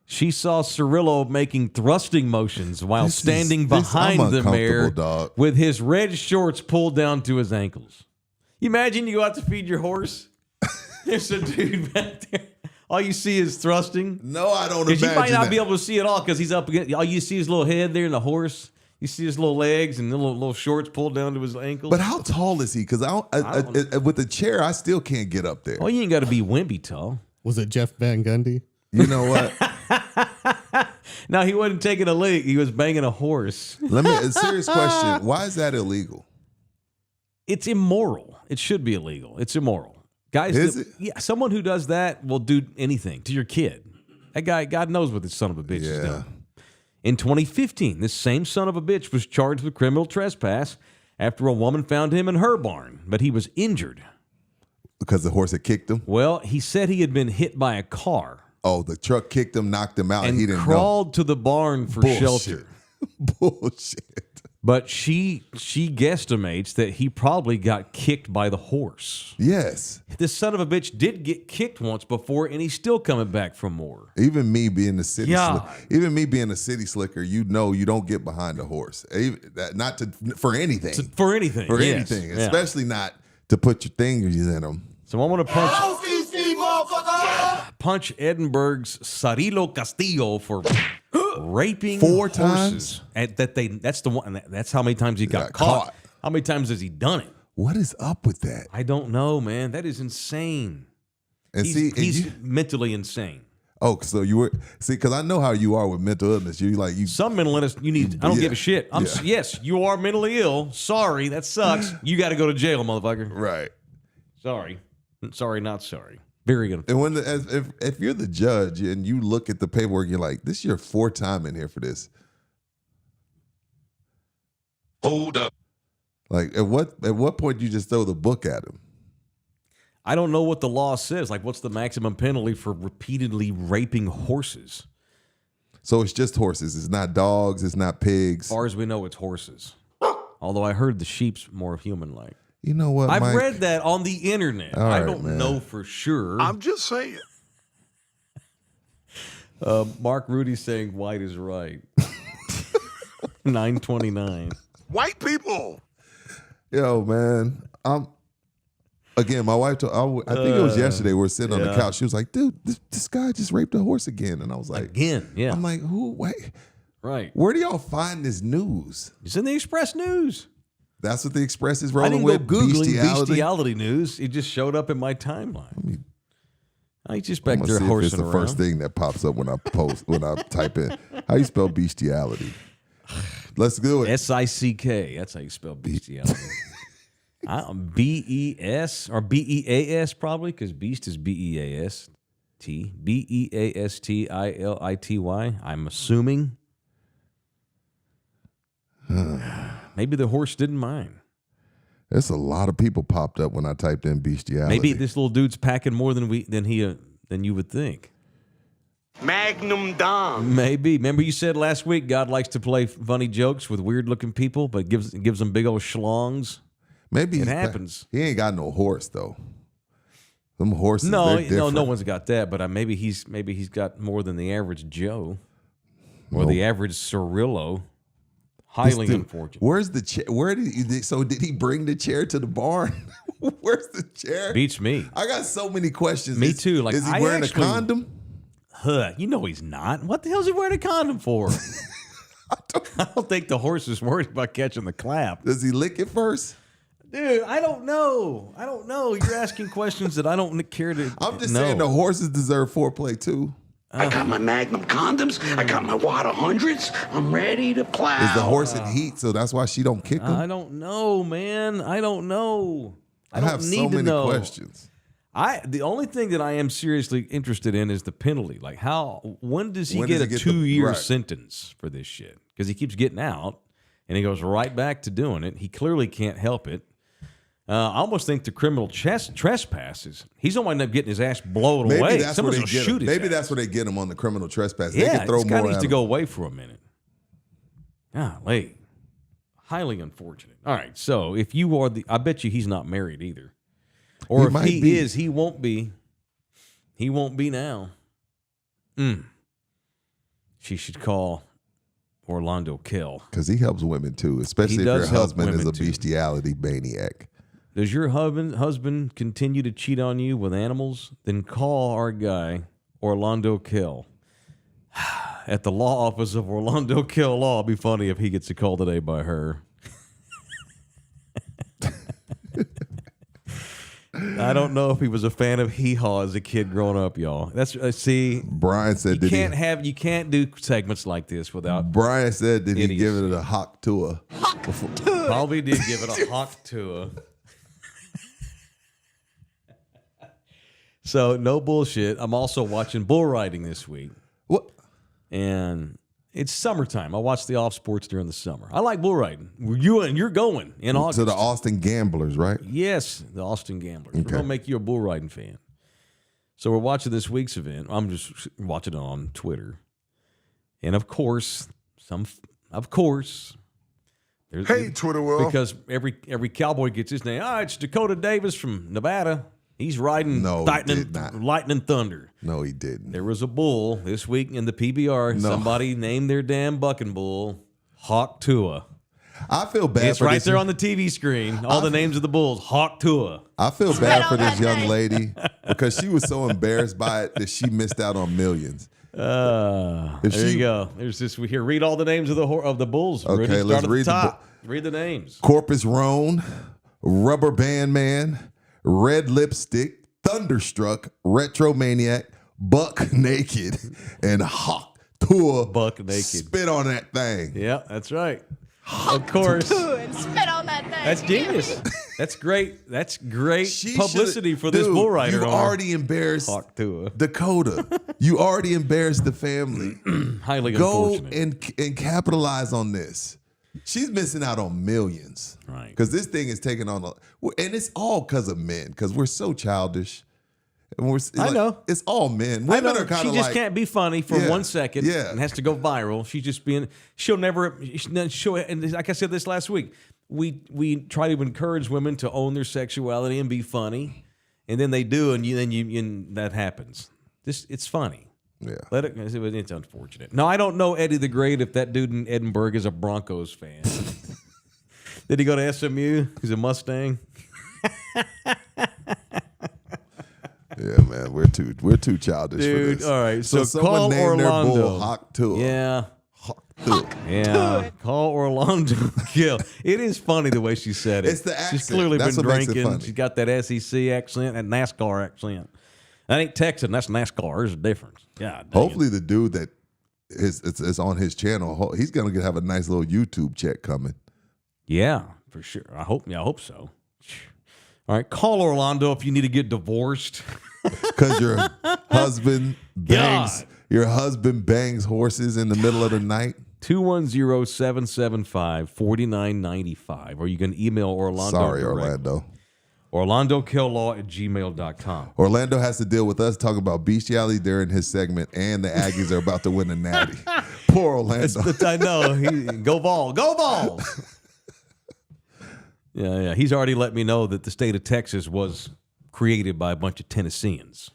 She saw Cirillo making thrusting motions while standing behind the mare with his red shorts pulled down to his ankles. You imagine you go out to feed your horse? There's a dude back there. All you see is thrusting. No, I don't imagine you might not that. be able to see it all because he's up against. All you see is his little head there and the horse. You see his little legs and the little shorts pulled down to his ankles. But how tall is he? Because with the chair, I still can't get up there. Oh, you ain't got to be wimpy tall. Was it Jeff Van Gundy? You know what? No, he wasn't taking a leg. He was banging a horse. A serious question. Why is that illegal? It's immoral. It should be illegal. It's immoral. Guys, Is it? Yeah, someone who does that will do anything to your kid. That guy, God knows what this son of a bitch is doing. In 2015, this same son of a bitch was charged with criminal trespass after a woman found him in her barn, but he was injured. Because the horse had kicked him? Well, he said he had been hit by a car. Oh, the truck kicked him, knocked him out, and he didn't crawled to the barn for shelter. Bullshit. But she guesstimates that he probably got kicked by the horse. Yes. This son of a bitch did get kicked once before, and he's still coming back for more. Even me being a city slicker, you know you don't get behind a horse. For anything. For anything. For yes. anything. Yeah. Especially not to put your fingers in them. So I want to punch Edinburgh's Cirillo Castillo for raping 4 horses. times? That's the one. That's how many times he got caught. How many times has he done it? What is up with that? I don't know, man. That is insane. And he's mentally insane. Oh, so because I know how you are with mental illness. Some mental illness. I don't give a shit. Yes, you are mentally ill. Sorry, that sucks. You got to go to jail, motherfucker. Right. Sorry, not sorry. Very good. And if you're the judge and you look at the paperwork, you're like, this is your 4th time in here for this. Hold up. Like, at what point do you just throw the book at him? I don't know what the law says. Like, what's the maximum penalty for repeatedly raping horses? So it's just horses. It's not dogs. It's not pigs. As far as we know, it's horses. Although I heard the sheep's more human-like. You know what, I've Mike? read that on the internet. I don't know for sure. I'm just saying. Mark Rudy saying white is right. 929. White people. Yo, man. Again, my wife told, I think it was yesterday, we were sitting on the couch. She was like, dude, this guy just raped a horse again. And I was like, again, yeah. I'm like, who? Wait. Right. Where do y'all find this news? It's in the Express News. That's what the Express is I rolling didn't with? go Googling Bestiality? bestiality news. It just showed up in my timeline. I just back I'm there gonna see if horsing it's the around. first thing that pops up when I type in. How you spell bestiality? Let's do it. SICK. That's how you spell bestiality. BES or BEAS probably, because beast is BEAST. BEASTILITY. I'm assuming. Maybe the horse didn't mind. There's a lot of people popped up when I typed in bestiality. Maybe this little dude's packing more than you would think. Magnum Dom. Maybe. Remember you said last week God likes to play funny jokes with weird-looking people, but gives them big old schlongs. Maybe it happens. He ain't got no horse though. Them horses. No, they're different. no one's got that. But maybe he's got more than the average Joe, or the average Cirillo. Highly unfortunate. Where's the chair? Did he bring the chair to the barn? Where's the chair? Beats me. I got so many questions. Me too. Like, is he wearing a condom? Huh, you know he's not. What the hell is he wearing a condom for? I don't think the horse is worried about catching the clap. Does he lick it first? Dude, I don't know. You're asking questions that I don't care to I'm just know. saying the horses deserve foreplay too. I got my Magnum condoms. I got my Water Hundreds. I'm ready to plow. Is the horse in heat, so that's why she don't kick him? I don't know, man. I don't know. I have so many questions. The only thing that I am seriously interested in is the penalty. Like, when does he get a 2-year sentence for this shit? Because he keeps getting out, and he goes right back to doing it. He clearly can't help it. I almost think the criminal trespasses, he's going to wind up getting his ass blown away. That's where they get him. Maybe that's where they get him on the criminal trespass. They can throw this more guy needs at to him. go away for a minute. Golly. Highly unfortunate. All right, so if you are I bet you he's not married either. Or if he is, he won't be. He won't be now. She should call Orlando Kell. Because he helps women too, especially if your husband is a bestiality maniac. Does your husband continue to cheat on you with animals? Then call our guy, Orlando Kell. At the law office of Orlando Kell Law. It'd be funny if he gets a call today by her. I don't know if he was a fan of Hee Haw as a kid growing up, y'all. That's see. Brian said, you can't do segments like this without. Brian said, did he give it a hawk tour? Probably did give it a hawk tour. So no bullshit. I'm also watching bull riding this week. What? And it's summertime. I watch the off sports during the summer. I like bull riding. You're going in August To the Austin Gamblers, right? Yes, the Austin Gamblers. Okay. We're going to make you a bull riding fan. So we're watching this week's event. I'm just watching it on Twitter. And of course, Hey, Twitter world. because every cowboy gets his name. It's Dakota Davis from Nevada. He's riding lightning thunder. No, he didn't. There was a bull this week in the PBR. No. Somebody named their damn bucking bull Hawk Tua. I feel bad It's for right this. there on the TV screen. All the names of the bulls. Hawk Tua. I feel bad for this young lady because she was so embarrassed by it that she missed out on millions. There you go. There's this. Here, read all the names of the bulls. Okay, Rudy. let's Start at read the the top. Read the names. Corpus Roan, Rubber Band Man, Red Lipstick, Thunderstruck, Retro Maniac, Buck Naked, and Hawk Tour. Buck Naked. Spit on that thing. Yeah, that's right. Of course. And spit on that thing. That's genius. That's great. That's great She publicity should've- for this Dude, bull rider. You've already embarrassed Hawk Tua. Dakota. You already embarrassed the family. Highly Go unfortunate. and capitalize on this. She's missing out on millions. Right. Because this thing is taking on and it's all because of men, because we're so childish. And I know. It's all men. I Women know. are kind She of just like, can't be funny for Yeah, 1 second yeah. and has to go viral. She's just being. She'll never. And like I said this last week, we try to encourage women to own their sexuality and be funny, and then they do, and that happens. It's funny. yeah. Let it. It's unfortunate. No, I don't know Eddie the Great. If that dude in Edinburgh is a Broncos fan, did he go to SMU? He's a Mustang. Yeah, man, we're too childish Dude, for this. all right. So someone call named their Orlando. bull Hawk Tour. Yeah. Hawk Tour. Yeah, call Orlando Gill. It is funny the way she said it. It's the She's accent. clearly That's been what makes it drinking. funny. She's got that SEC accent and NASCAR accent. That ain't Texan. That's NASCAR. There's a difference. Yeah. Hopefully, the dude that is on his channel, he's gonna have a nice little YouTube check coming. Yeah, for sure. I hope so. All right, call Orlando if you need to get divorced. Because your husband bangs God. your husband bangs horses in the middle of the night. 210-775-4995. Or you can email Orlando. Sorry, direct. Orlando. OrlandoKillLaw@gmail.com. Orlando has to deal with us talking about bestiality during his segment, and the Aggies are about to win the Natty. Poor Orlando. I know. Go Vols. Go Vols. Yeah. He's already let me know that the state of Texas was created by a bunch of Tennesseans.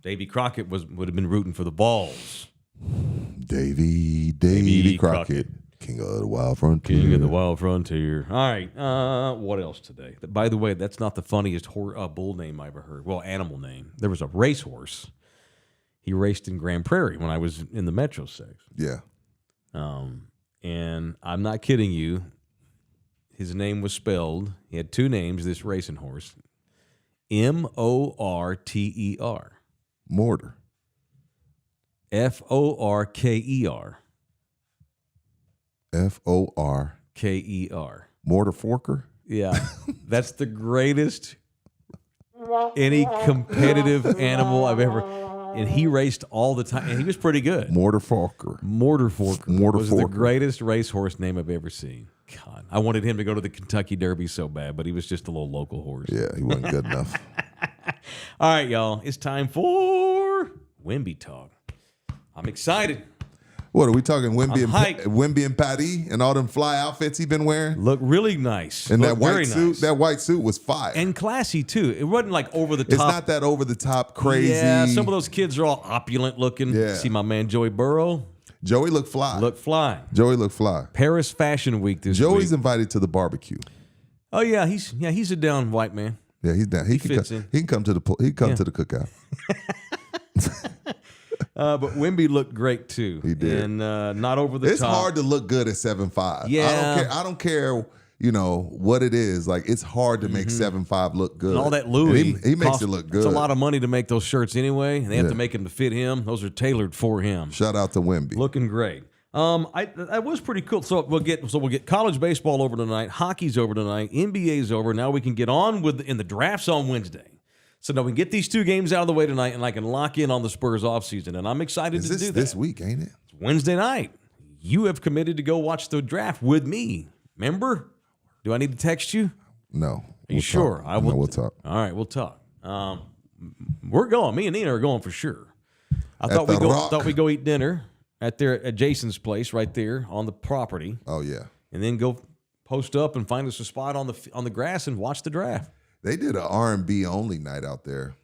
Davy Crockett would have been rooting for the Vols. Davy Crockett, King of the Wild Frontier. King of the Wild Frontier. All right. What else today? By the way, that's not the funniest bull name I ever heard. Well, animal name. There was a racehorse He raced in Grand Prairie when I was in the Metro Sex. Yeah. And I'm not kidding you. His name was spelled. He had two names, this racing horse. Morter. Mortar. Forker. Forker. Mortar Forker? Yeah. That's the greatest any competitive animal I've ever. And he raced all the time. And he was pretty good. Mortar Forker. Mortar Forker was the Forker. greatest racehorse name I've ever seen. God, I wanted him to go to the Kentucky Derby so bad, but he was just a little local horse. Yeah, he wasn't good enough. All right, y'all. It's time for Wemby Talk. I'm excited. What are we talking? hyped. Wemby and Patty and all them fly outfits he been wearing, Look really nice. and Look that white very suit. nice. That white suit was fire. And classy, too. It wasn't like over the top. It's not that over the top crazy. Yeah, some of those kids are all opulent looking. Yeah. See my man Joey Burrow? Joey looked fly. Look fly. Joey looked fly. Paris Fashion Week this Joey's week. invited to the barbecue. Oh, yeah. He's a down white man. Yeah, he's down. He can fits come, in. he can come to the to the cookout. But Wemby looked great, too. He did. And not over the It's top. hard to look good at 7'5". Yeah. I don't care. You know what it is. Like it's hard to make 7'5" look good. And all that Louis. And he makes it look good. It's a lot of money to make those shirts anyway. And they have to make them to fit him. Those are tailored for him. Shout out to Wemby. Looking great. That was pretty cool. So we'll get college baseball over tonight, hockey's over tonight, NBA's over. Now we can get on with the drafts on Wednesday. So now we can get these two games out of the way tonight, and I can lock in on the Spurs offseason. And I'm excited to do that. This week, ain't it? It's Wednesday night. You have committed to go watch the draft with me. Remember? Do I need to text you? No. Are you sure? I will. We'll talk. All right, we'll talk. We're going. Me and Nina are going for sure. I At thought the we Rock. thought we go eat dinner at Jason's place right there on the property, Oh yeah. and then go post up and find us a spot on the grass and watch the draft. They did an R&B only night out there.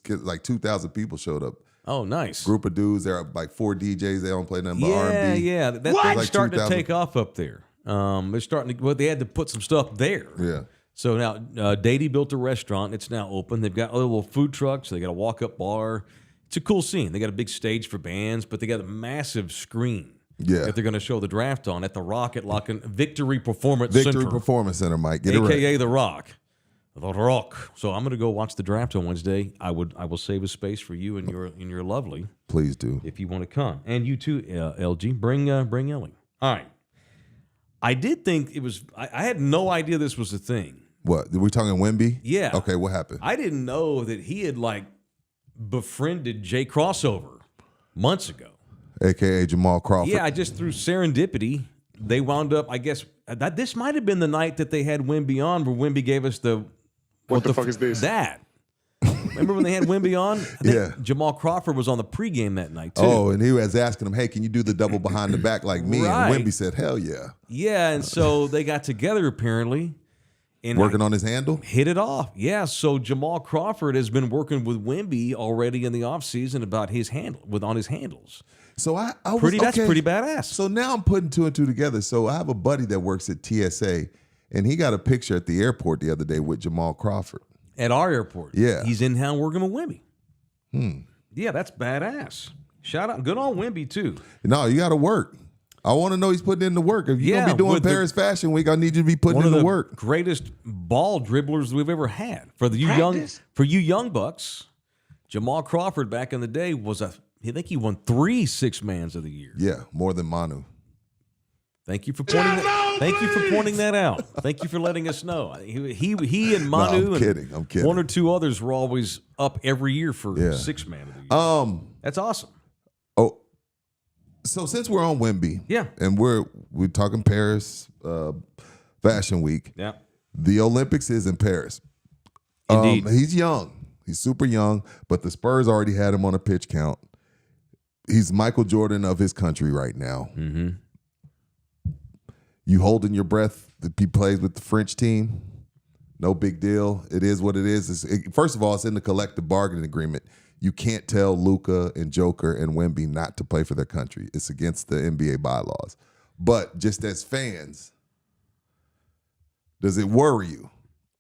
Like 2,000 people showed up. Oh, nice. Group of dudes. There are like 4 DJs. They don't play nothing but Yeah, R&B. yeah. That's Like starting to 2,000. take off up there. They're starting to. Well, they had to put some stuff there. Yeah. So now, Dady built a restaurant. It's now open. They've got a little food truck, so they got a walk-up bar. It's a cool scene. They got a big stage for bands, but they got a massive screen that they're going to show the draft on at the Rock at Victory Performance Center. Performance Center, Mike. Get it right. AKA the Rock. The Rock. So I'm going to go watch the draft on Wednesday. I will save a space for you and your lovely. Please do. If you want to come. And you too, LG. Bring Ellie. All right. I did think it was, I had no idea this was a thing. What? We're talking Wemby? Yeah. Okay, what happened? I didn't know that he had befriended Jay Crossover months ago. AKA Jamal Crawford. Yeah, I just through serendipity, they wound up, I guess, this might have been the night that they had Wemby on where Wemby gave us the What the fuck is this? That. Remember when they had Wemby on? I think Yeah. Jamal Crawford was on the pregame that night, too. Oh, and he was asking him, hey, can you do the double behind the back like me? Right. And Wemby said, hell yeah. Yeah, and so they got together apparently. And Working on his handle? hit it off. Yeah, so Jamal Crawford has been working with Wemby already in the offseason about his on his handles. So I was That's okay. pretty badass. So now I'm putting 2 and 2 together. So I have a buddy that works at TSA, and he got a picture at the airport the other day with Jamal Crawford. At our airport. Yeah. He's in town working with Wemby. Yeah, that's badass. Shout out. Good on Wemby, too. No, you got to work. I want to know he's putting in the work. If you're going to be doing with Paris Fashion Week, I need you to be putting one in of the the work. greatest ball dribblers we've ever had. For you young bucks, Jamal Crawford back in the day I think he won 3 Six-Mans of the year. Yeah, more than Manu. Thank you for pointing that. Thank you for pointing that out. Thank you for letting us know. He and Manu I'm kidding. 1 or 2 others were always up every year for Six-Man of the year. That's awesome. Oh, so since we're on Wemby, and we're talking Paris Fashion Week, Yeah. the Olympics is in Paris. Indeed. He's young. He's super young, but the Spurs already had him on a pitch count. He's Michael Jordan of his country right now. Mm-hmm. You holding your breath that he plays with the French team? No big deal. It is what it is. First of all, it's in the collective bargaining agreement. You can't tell Luka and Joker and Wemby not to play for their country. It's against the NBA bylaws. But just as fans, does it worry you?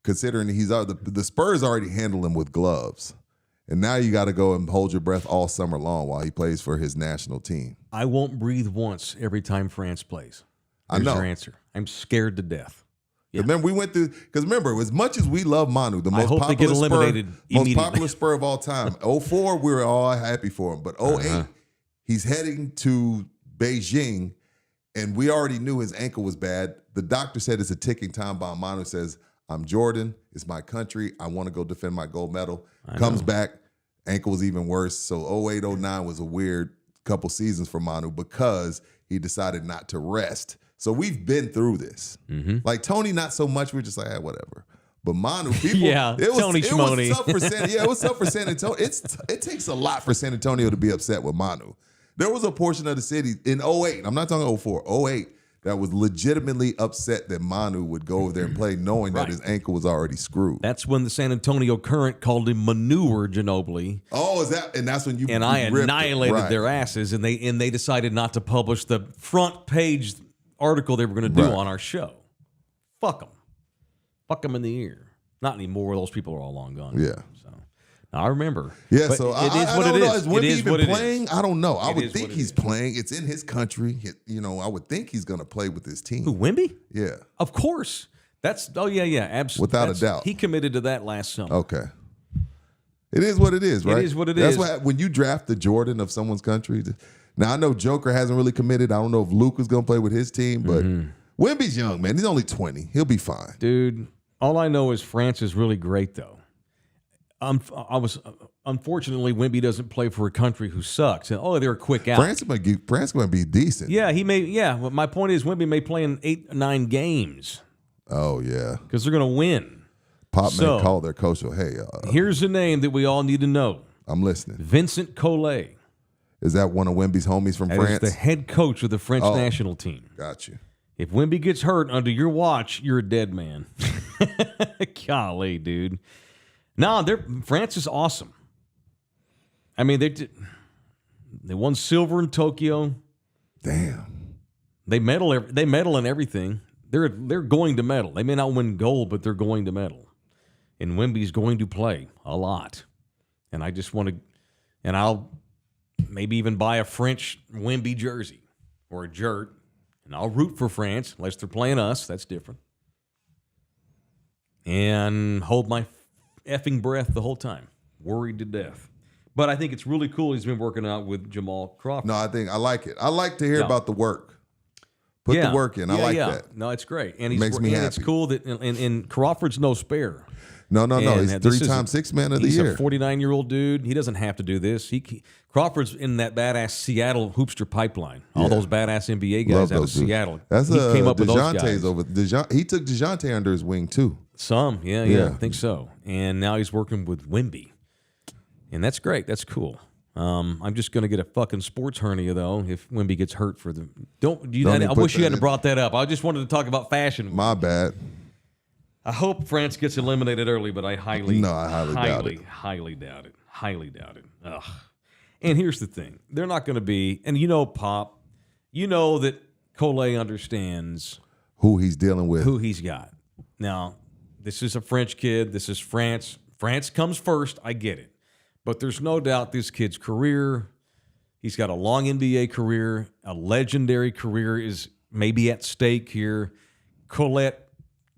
Considering the Spurs already handle him with gloves. And now you got to go and hold your breath all summer long while he plays for his national team. I won't breathe once every time France plays. There's I know. your answer. I'm scared to death. Yeah. Remember, we went through, because remember, as much as we love Manu, the I most hope they get popular eliminated most immediately. popular spur of all time. 04, we were all happy for him. But 08, he's heading to Beijing, and we already knew his ankle was bad. The doctor said it's a ticking time bomb. Manu says, I'm Jordan. It's my country. I want to go defend my gold medal. Comes back. Ankle was even worse. So 08, 09 was a weird couple seasons for Manu because he decided not to rest. So we've been through this. Like Tony, not so much. We're just like, whatever. But Manu, people, Tony Schmoney. It was tough for it was tough for San Antonio. It takes a lot for San Antonio to be upset with Manu. There was a portion of the city in 08, I'm not talking 04, 08, that was legitimately upset that Manu would go over there and play knowing that his ankle was already screwed. That's when the San Antonio Current called him manure Ginobili. Oh, is that? And that's when you And I annihilated it. their asses, and they decided not to publish the front page article they were going to do on our show. Fuck them. Fuck them in the ear. Not anymore. Those people are all long gone. Yeah. So I remember. Yeah, but so it is I what don't it know. is. Is Wemby It is even what it playing? is. I don't know. I It would is think what it he's is. playing. It's in his country. I would think he's going to play with his team. Who, Wemby? Yeah. Of course. Absolutely. Without a doubt. He committed to that last summer. Okay. It is what it is, right? It is what it That's is. why when you draft the Jordan of someone's country. Now I know Joker hasn't really committed. I don't know if Luke is going to play with his team, but Wemby's young, man. He's only 20. He'll be fine. Dude, all I know is France is really great, though. Unfortunately, Wemby doesn't play for a country who sucks. And, they're a quick out. France going to be decent. Yeah, he may. Yeah, but my point is, Wemby may play in 8 or 9 games Oh yeah. because they're going to win. Pop So- may call their coach. Hey, Here's a name that we all need to know: I'm listening. Vincent Collet. Is that one of Wemby's homies from That is France? the head coach of the French national team. Got you. If Wemby gets hurt under your watch, you're a dead man. Golly, dude. No, France is awesome. I mean, they won silver in Tokyo. Damn. They medal in everything. They're going to medal. They may not win gold, but they're going to medal. And Wemby's going to play a lot. And I just want to, and I'll maybe even buy a French Wemby jersey or a jert, and I'll root for France unless they're playing us. That's different. And hold my effing breath the whole time, worried to death. But I think it's really cool he's been working out with Jamal Crawford. No, I like it. I like to hear about the work. Put the work in. I like that. No, it's great. And Makes me happy. It's cool that and Crawford's no spare. No. And He's this is 3-time Sixth Man of the He's Year. a 49-year-old dude. He doesn't have to do this. Crawford's in that badass Seattle hoopster pipeline. All those badass NBA guys Love out of those dudes. Seattle. That's he came up with those guys. DeJounte's over. He took DeJounte under his wing too. Some, yeah, Yeah. I think so. And now he's working with Wemby, and that's great. That's cool. I'm just going to get a fucking sports hernia though if Wemby gets hurt for the. I wish you hadn't brought that up. I just wanted to talk about fashion. My bad. I hope France gets eliminated early, but I highly doubt it. Highly doubt it. Highly doubt it. Ugh. And here's the thing: they're not going to be. And Pop, that Collet understands Who he's dealing with. who he's got. Now, this is a French kid. This is France. France comes first. I get it. But there's no doubt this kid's career, he's got a long NBA career. A legendary career is maybe at stake here. Collet,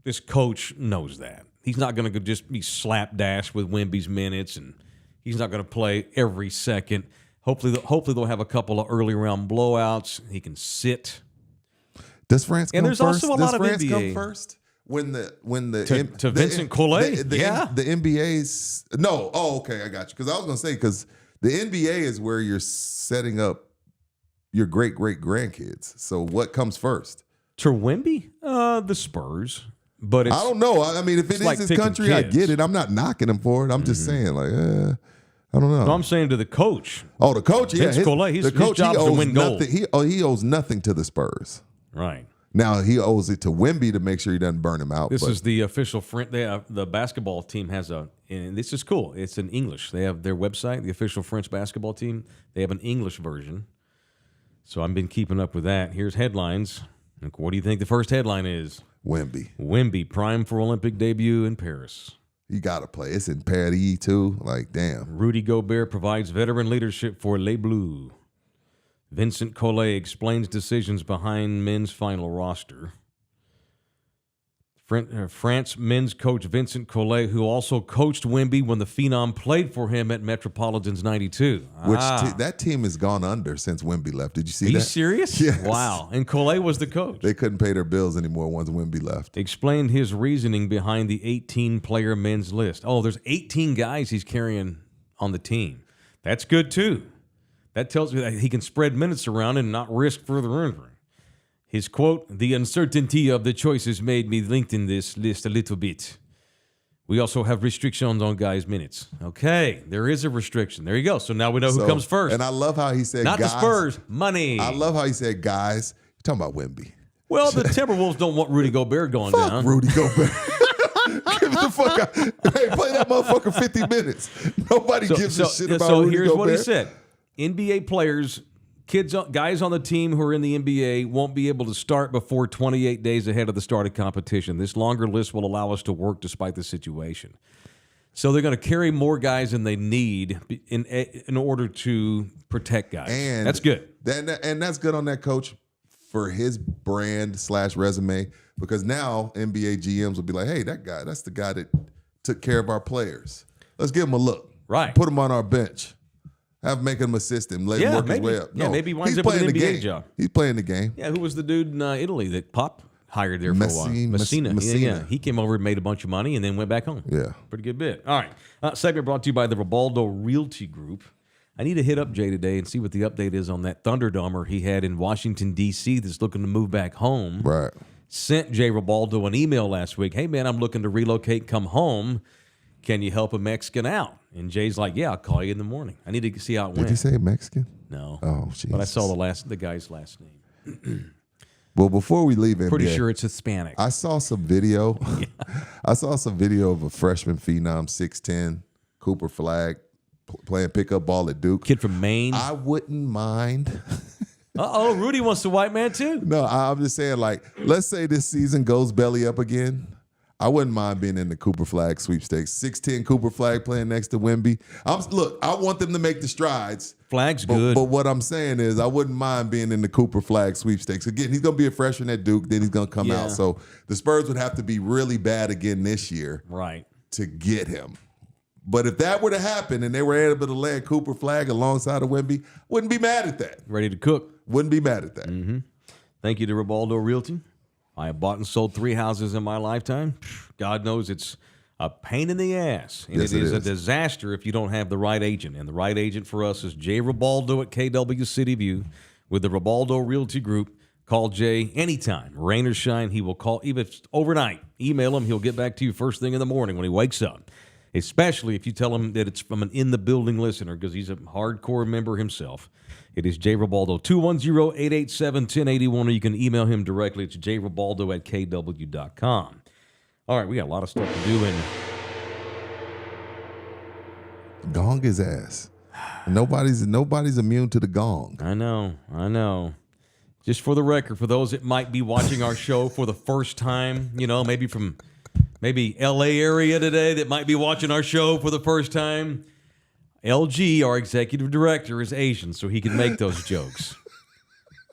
this coach, knows that. He's not going to just be slapdash with Wemby's minutes, and he's not going to play every second. Hopefully they'll have a couple of early round blowouts. He can sit. Does France come And there's first? also a Does lot of France NBA. come first? When the To Vincent Collet? Yeah. The NBA's no. Oh, okay, I got you. Because I was going to say because the NBA is where you're setting up your great grandkids. So what comes first? To Wemby? The Spurs. But it's, I don't know. I mean, if it it's is like his picking country, I kids. get it. I'm not knocking him for it. I'm just saying, like, I don't know. No, I'm saying to the coach. Oh, the coach, yeah. Vince Collet, his job is to win gold. He owes nothing to the Spurs. Right. Now he owes it to Wemby to make sure he doesn't burn him out. This but is the official the basketball team has and this is cool. It's in English. They have their website, the official French basketball team. They have an English version. So I've been keeping up with that. Here's headlines. What do you think the first headline is? Wemby. Wemby, prime for Olympic debut in Paris. He got to play. It's in Paris, too. Like, damn. Rudy Gobert provides veteran leadership for Les Bleus. Vincent Collet explains decisions behind men's final roster. France men's coach Vincent Collet, who also coached Wemby when the Phenom played for him at Metropolitans 92. That team has gone under since Wemby left. Did you see that? Are you serious? Yes. Wow. And Collet was the coach. They couldn't pay their bills anymore once Wemby left. Explained his reasoning behind the 18-player men's list. Oh, there's 18 guys he's carrying on the team. That's good, too. That tells me that he can spread minutes around and not risk further injury. His quote, "The uncertainty of the choices made me lengthen this list a little bit. We also have restrictions on guys' minutes." Okay, there is a restriction. There you go. So now we know who comes first. And I love how he said not guys. the Spurs, money. I love how he said guys. You're talking about Wemby. Well, the Timberwolves don't want Rudy Gobert going Fuck down. Rudy Gobert. Give the fuck out. Hey, play that motherfucker 50 minutes. Nobody gives a shit about Rudy here's Gobert. what he said. NBA players, guys on the team who are in the NBA won't be able to start before 28 days ahead of the start of competition. This longer list will allow us to work despite the situation. So they're going to carry more guys than they need in order to protect guys. And that's good. And that's good on that coach for his brand / resume, because now NBA GMs will be like, hey, that guy, that's the guy that took care of our players. Let's give him a look. Right. Put him on our bench. Have him make him assist him. Let him work his way up. Yeah, maybe he winds up with an NBA job. He's playing the game. Yeah, who was the dude in Italy that Pop hired there for a while? Messina. Yeah. He came over and made a bunch of money and then went back home. Yeah. Pretty good bit. All right. Segment brought to you by the Ribaldo Realty Group. I need to hit up Jay today and see what the update is on that Thunderdummer he had in Washington, D.C. that's looking to move back home. Right. Sent Jay Ribaldo an email last week. Hey, man, I'm looking to relocate, come home. Can you help a Mexican out? And Jay's like, yeah, I'll call you in the morning. I need to see how it went. Did he say Mexican? No. Oh, Jesus. But I saw the guy's last name. Well, before we leave NBA, Pretty sure it's Hispanic. I saw some video. I saw some video of a freshman phenom, 6'10", Cooper Flag, playing pickup ball at Duke. Kid from Maine. I wouldn't mind. Uh-oh, Rudy wants the white man too. No, I'm just saying, like, let's say this season goes belly up again. I wouldn't mind being in the Cooper Flag sweepstakes. 6'10" Cooper Flag playing next to Wemby. Look, I want them to make the strides. Flag's good. But what I'm saying is I wouldn't mind being in the Cooper Flag sweepstakes. Again, he's going to be a freshman at Duke, then he's going to come out. So the Spurs would have to be really bad again this year to get him. But if that were to happen and they were able to land Cooper Flag alongside of Wemby, wouldn't be mad at that. Ready to cook. Wouldn't be mad at that. Mm-hmm. Thank you to Ribaldo Realty. I have bought and sold 3 houses in my lifetime. God knows it's a pain in the ass. And Yes, it is it a is. disaster if you don't have the right agent. And the right agent for us is Jay Ribaldo at KW City View with the Ribaldo Realty Group. Call Jay anytime, rain or shine. He will call, even if it's overnight. Email him. He'll get back to you first thing in the morning when he wakes up. Especially if you tell him that it's from an in-the-building listener, because he's a hardcore member himself. It is Jay Ribaldo, 210-887-1081, or you can email him directly. It's jribaldo@kw.com. All right, we got a lot of stuff to do. Gong his ass. Nobody's immune to the gong. I know. Just for the record, for those that might be watching our show for the first time, maybe from L.A. area today that might be watching our show for the first time, LG, our executive director, is Asian, so he can make those jokes.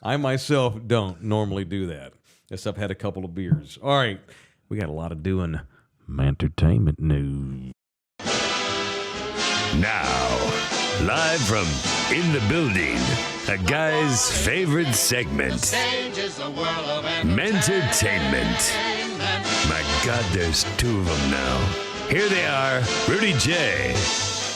I myself don't normally do that. Guess I've had a couple of beers. All right, we got a lot of doing entertainment news. Now, live from In the Building, a guy's favorite segment, Mentertainment. My God, there's 2 of them now. Here they are, Rudy Jay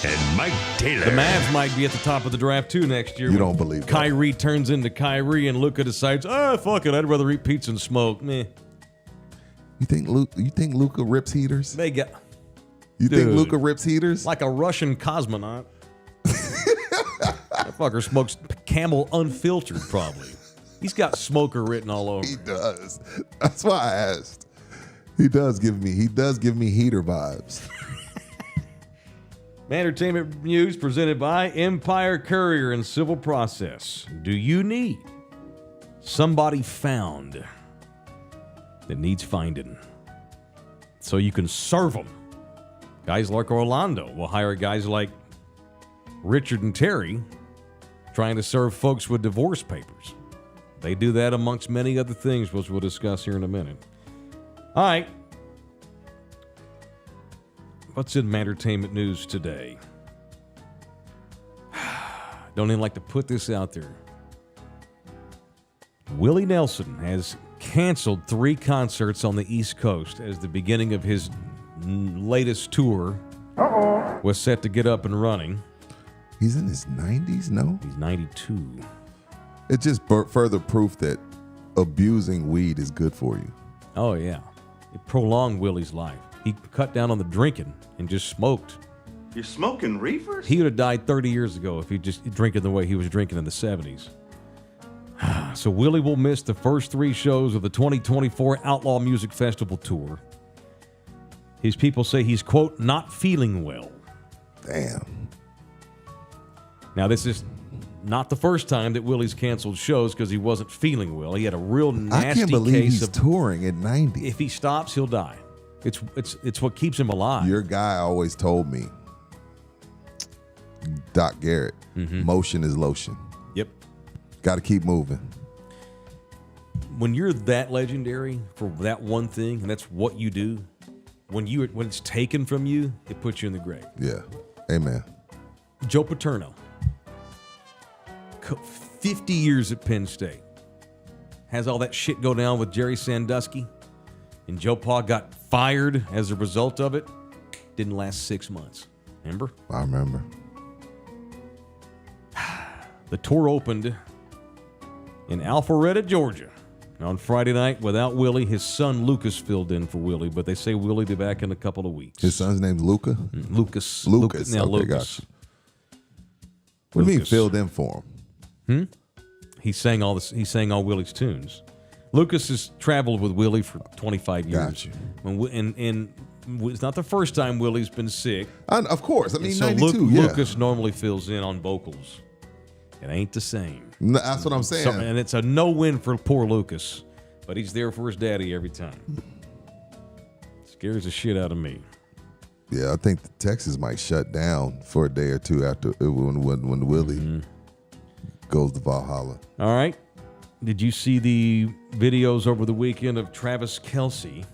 and Mike Taylor. The Mavs might be at the top of the draft, too, next year. You don't believe that. Kyrie turns into Kyrie and Luka decides, fuck it, I'd rather eat pizza and smoke. Meh. You think Luka rips heaters? They got... You think Dude. Luka rips heaters? Like a Russian cosmonaut. That fucker smokes Camel unfiltered, probably. He's got smoker written all over. He does. That's why I asked. He does give me heater vibes. Entertainment news presented by Empire Courier and Civil Process. Do you need somebody found that needs finding so you can serve them Guys like Orlando will hire guys like Richard and Terry trying to serve folks with divorce papers. They do that amongst many other things, which we'll discuss here in a minute. All right. What's in entertainment news today? Don't even like to put this out there. Willie Nelson has canceled 3 concerts on the East Coast as the beginning of his latest tour was set to get up and running. He's in his 90s, no? He's 92. It's just further proof that abusing weed is good for you. Oh, yeah. It prolonged Willie's life. He cut down on the drinking and just smoked. You're smoking reefers? He would have died 30 years ago if he just drinking the way he was drinking in the 70s. So Willie will miss the first 3 shows of the 2024 Outlaw Music Festival tour. His people say he's, quote, not feeling well. Damn. Now, this is not the first time that Willie's canceled shows because he wasn't feeling well. He had a real nasty I can't believe case he's of touring at 90. if he stops, he'll die. It's what keeps him alive. Your guy always told me, Doc Garrett, motion is lotion. Yep. Got to keep moving. When you're that legendary for that one thing, and that's what you do, when it's taken from you, it puts you in the grave. Yeah. Amen. Joe Paterno, 50 years at Penn State, has all that shit go down with Jerry Sandusky, and Joe Pa got fired as a result of it. Didn't last 6 months. Remember? I remember. The tour opened in Alpharetta, Georgia, on Friday night without Willie. His son Lucas filled in for Willie, but they say Willie be back in a couple of weeks. His son's name's Luca? Lucas. Lucas. Now Okay, Lucas. gotcha. What do you mean Lucas. filled in for him? He sang all Willie's tunes. Lucas has traveled with Willie for 25 years. Gotcha. And it's not the first time Willie's been sick. Of course. I mean, So 92, yeah. Lucas normally fills in on vocals. It ain't the same. No, that's what I'm saying. And it's a no-win for poor Lucas, but he's there for his daddy every time. Scares the shit out of me. Yeah, I think Texas might shut down for a day or two after when Willie goes to Valhalla. All right. Did you see the videos over the weekend of Travis Kelce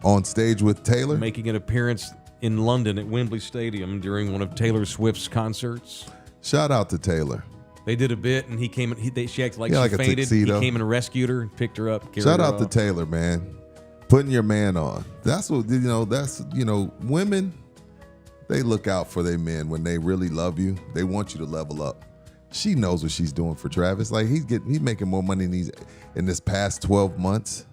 On stage with Taylor? making an appearance in London at Wembley Stadium during one of Taylor Swift's concerts? Shout out to Taylor. They did a bit, and he came. She acted like Yeah, she like a fainted. tuxedo. He came and rescued her and picked her up. Shout out to Taylor, man. Putting your man on. That's what, women, they look out for their men when they really love you. They want you to level up. She knows what she's doing for Travis. Like he's making more money in this past 12 months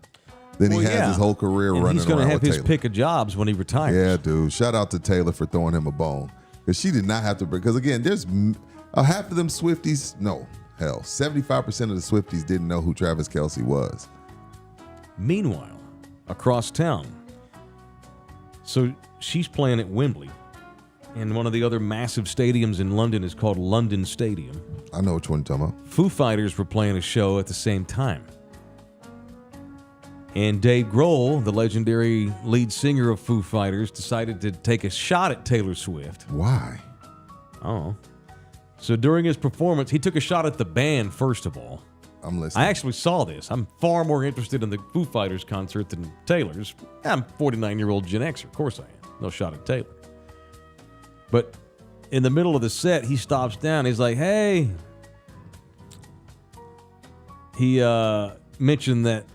than he has his whole career and running he's gonna around have with his Taylor. pick of jobs when he retires. Yeah, dude. Shout out to Taylor for throwing him a bone. Because she did not have to, because again, there's half of them Swifties, 75% of the Swifties didn't know who Travis Kelce was. Meanwhile, across town, so she's playing at Wembley, and one of the other massive stadiums in London is called London Stadium. I know which one you're talking about. Foo Fighters were playing a show at the same time. And Dave Grohl, the legendary lead singer of Foo Fighters, decided to take a shot at Taylor Swift. Why? Oh. So during his performance, he took a shot at the band, first of all. I'm listening. I actually saw this. I'm far more interested in the Foo Fighters concert than Taylor's. I'm a 49-year-old Gen Xer. Of course I am. No shot at Taylor. But in the middle of the set, he stops down. He's like, hey. He mentioned that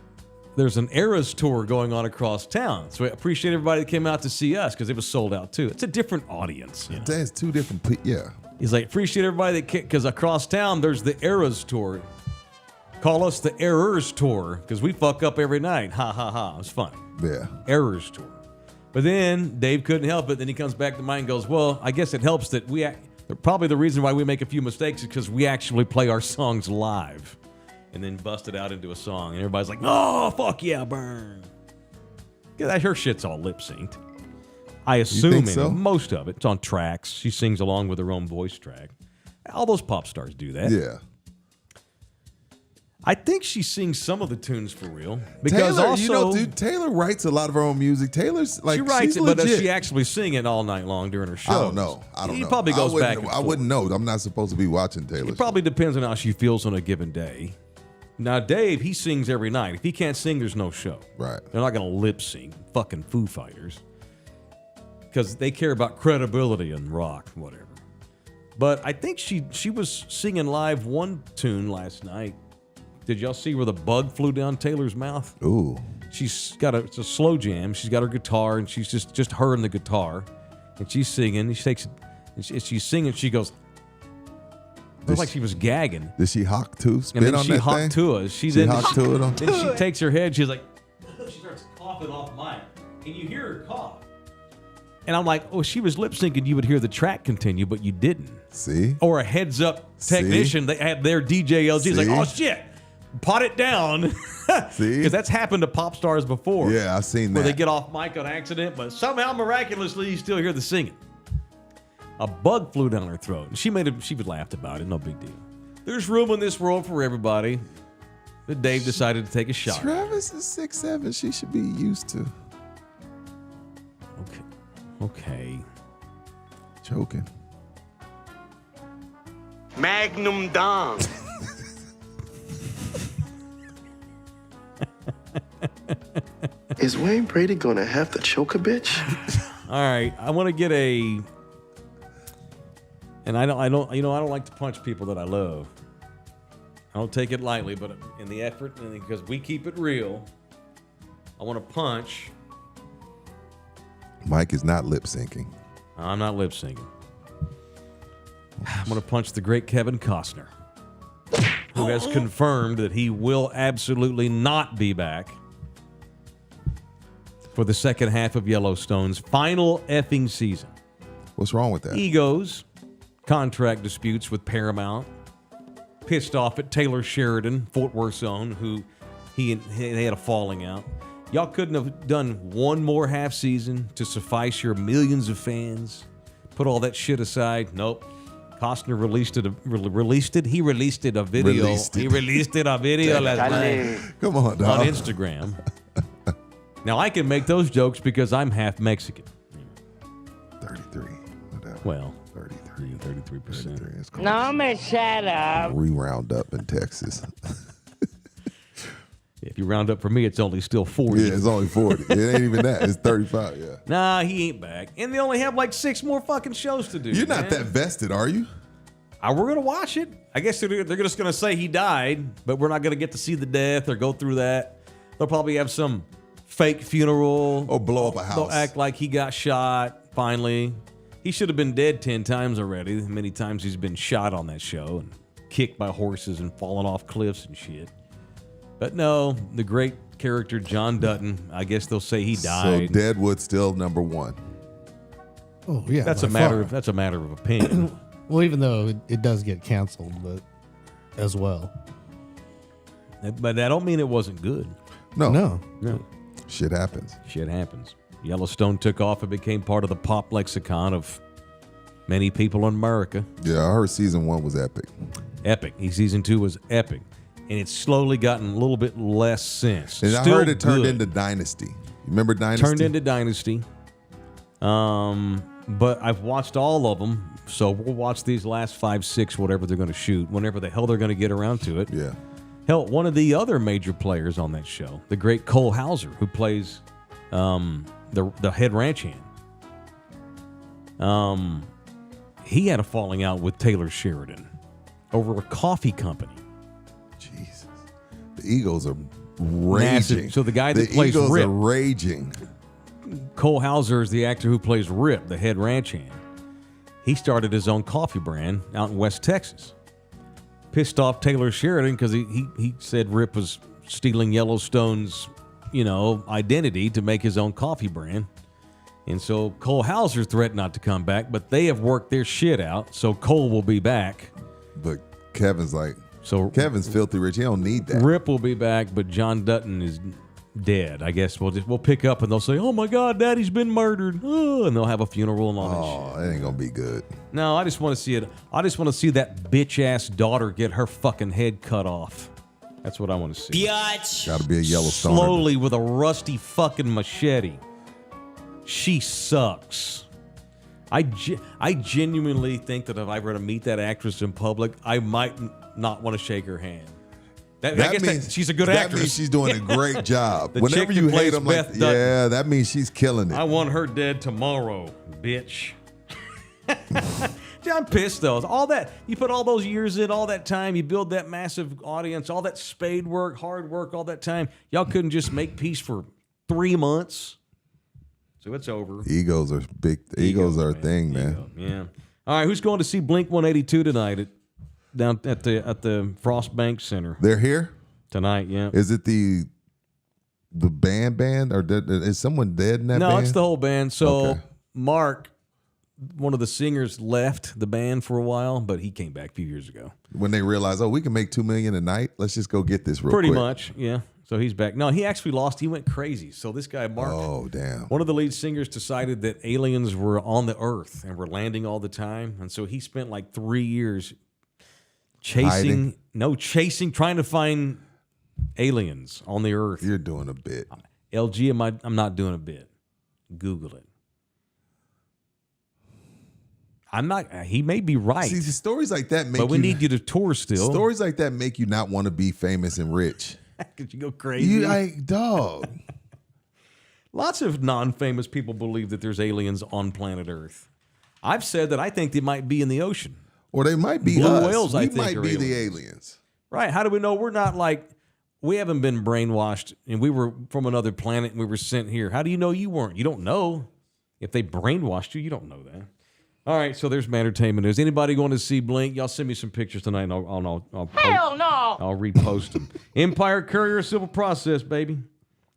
there's an Eras tour going on across town. So I appreciate everybody that came out to see us because it was sold out too. It's a different audience. You know? That's two different yeah. He's like, appreciate everybody that came because across town there's the Eras tour. Call us the Errors tour because we fuck up every night. Ha ha ha. It was funny. Yeah. Errors tour. But then Dave couldn't help it. Then he comes back to mind and goes, well, I guess it helps that probably the reason why we make a few mistakes is because we actually play our songs live. And then busted out into a song. And everybody's like, oh, fuck yeah, burn. Because her shit's all lip synced. I assume think so? most of it. It's on tracks. She sings along with her own voice track. All those pop stars do that. Yeah. I think she sings some of the tunes for real. Because Taylor, also, dude, Taylor writes a lot of her own music. Taylor's like, she writes she's it, but does legit. she actually sing it all night long during her show? I don't know. He probably goes back and forth. I wouldn't know. I'm not supposed to be watching Taylor. It probably depends on how she feels on a given day. Now, Dave, he sings every night. If he can't sing, there's no show. Right. They're not going to lip sync. Fucking Foo Fighters. Because they care about credibility in rock, whatever. But I think she was singing live one tune last night. Did y'all see where the bug flew down Taylor's mouth? Ooh. It's a slow jam. She's got her guitar, and she's just her and the guitar. And she's singing. And she takes it, and she's singing. She goes, looks like she was gagging. Did she hawk to spit And then on she that hawked thing? to us. She hawked to it on. Then she takes her head. She's like, she starts coughing off mic, and you hear her cough. And I'm like, oh, she was lip syncing. You would hear the track continue, but you didn't. See? Or a heads up technician. They had their DJ LG. He's like, oh shit, pot it down. See? Because that's happened to pop stars before. Yeah, I've seen that. Where they get off mic on accident, but somehow miraculously you still hear the singing. A bug flew down her throat. And she laughed about it. No big deal. There's room in this world for everybody. But Dave decided to take a shot. Travis is 6'7". She should be used to. Okay. Choking. Magnum Dom. Is Wayne Brady gonna have to choke a bitch? All right, I want to get a, and I don't like to punch people that I love. I don't take it lightly, but in the effort, and because we keep it real, I want to punch. Mike is not lip syncing. I'm not lip syncing. I'm going to punch the great Kevin Costner, who has confirmed that he will absolutely not be back for the second half of Yellowstone's final effing season. What's wrong with that? Egos, contract disputes with Paramount, pissed off at Taylor Sheridan, Fort Worth's own, who they had a falling out. Y'all couldn't have done one more half season to suffice your millions of fans. Put all that shit aside. Nope. Costner released a video. Released it. He released it a video last night Come on, dog. on Instagram. Now I can make those jokes because I'm half Mexican. 33. Whatever. Well, 33. 33%. It's close. No, man, shut up. We round up in Texas. If you round up for me, it's only still 40. Yeah, it's only 40. It ain't even that. It's 35, yeah. Nah, he ain't back. And they only have like 6 more fucking shows to do. You're not man. that vested, are you? We're going to watch it. I guess they're just going to say he died, but we're not going to get to see the death or go through that. They'll probably have some fake funeral. Or blow up a house. They'll act like he got shot, finally. He should have been dead 10 times already. Many times he's been shot on that show and kicked by horses and fallen off cliffs and shit. But no, the great character John Dutton, I guess they'll say he died. So Deadwood's still number one. Oh yeah, That's a matter of opinion. Well, even though it does get canceled, but as well. But that don't mean it wasn't good. No. No. Shit happens. Shit happens. Yellowstone took off and became part of the pop lexicon of many people in America. Yeah, I heard season 1 was epic. Epic. Season 2 was epic. And it's slowly gotten a little bit less since. And Still I heard it turned good. into Dynasty. You remember Dynasty? Turned into Dynasty. But I've watched all of them, so we'll watch these last 5, 6, whatever they're going to shoot, whenever the hell they're going to get around to it. Yeah. Hell, one of the other major players on that show, the great Cole Hauser, who plays the head ranch hand, he had a falling out with Taylor Sheridan over a coffee company. Jesus. The Eagles are raging. Massive. So the guy that plays Eagles Rip, are raging. Cole Hauser is the actor who plays Rip, the head ranch hand. He started his own coffee brand out in West Texas. Pissed off Taylor Sheridan because he said Rip was stealing Yellowstone's, identity to make his own coffee brand. And so Cole Hauser threatened not to come back, but they have worked their shit out, so Cole will be back. But Kevin's like, So Kevin's filthy rich. He don't need that. Rip will be back, but John Dutton is dead. I guess we'll pick up and they'll say, "Oh my God, Daddy's been murdered," and they'll have a funeral and all that shit. Oh, it ain't gonna be good. No, I just want to see it. I just want to see that bitch ass daughter get her fucking head cut off. That's what I want to see. Biatch. Got to be a Yellowstone. Slowly with a rusty fucking machete. She sucks. I genuinely think that if I were to meet that actress in public, I might not want to shake her hand. I guess she's a good actress. That means she's doing a great job. The Whenever chick you that hate plays them, Beth like, Dutton. yeah, that means she's killing it. I want her dead tomorrow, bitch. I'm pissed though. All that you put all those years in, all that time, you build that massive audience, all that spade work, hard work, all that time. Y'all couldn't just make peace for 3 months. So it's over. Egos are big. Egos are a thing, man. Yeah. All right, who's going to see Blink 182 tonight down at the Frost Bank Center? They're here tonight. Yeah. Is it the band or is someone dead in that band? No, it's the whole band. So Okay. Mark, one of the singers, left the band for a while, but he came back a few years ago. When they realized, we can make $2 million a night. Let's just go get this real quick. Pretty much, yeah. So he's back. No, he actually lost. He went crazy. So this guy, Mark, oh damn, one of the lead singers decided that aliens were on the Earth and were landing all the time, and so he spent like 3 years trying to find aliens on the Earth. You're doing a bit. LG, I'm not doing a bit. Google it. I'm not. He may be right. See, the stories like that make. But we need you to tour still. Stories like that make you not want to be famous and rich. Could you go crazy? You like dog. Lots of non-famous people believe that there's aliens on planet Earth. I've said that I think they might be in the ocean. Or they might be Blue us. whales, I We think, might are be the aliens. aliens. Right. How do we know we're not we haven't been brainwashed and we were from another planet and we were sent here? How do you know you weren't? You don't know. If they brainwashed you, you don't know that. All right, so there's my entertainment news. Anybody going to see Blink? Y'all send me some pictures tonight and Hell no! I'll repost them. Empire Courier Civil Process, baby.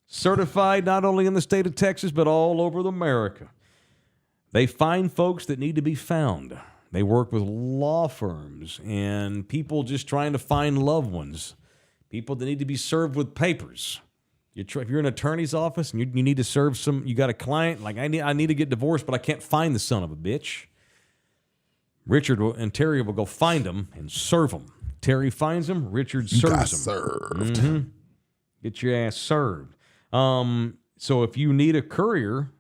Certified not only in the state of Texas, but all over America. They find folks that need to be found. They work with law firms and people just trying to find loved ones. People that need to be served with papers. If you're in an attorney's office and you need to serve you got a client, like I need to get divorced, but I can't find the son of a bitch. Richard and Terry will go find them and serve them. Terry finds them. Richard serves them. Served. Mm-hmm. Get your ass served. So if you need a courier,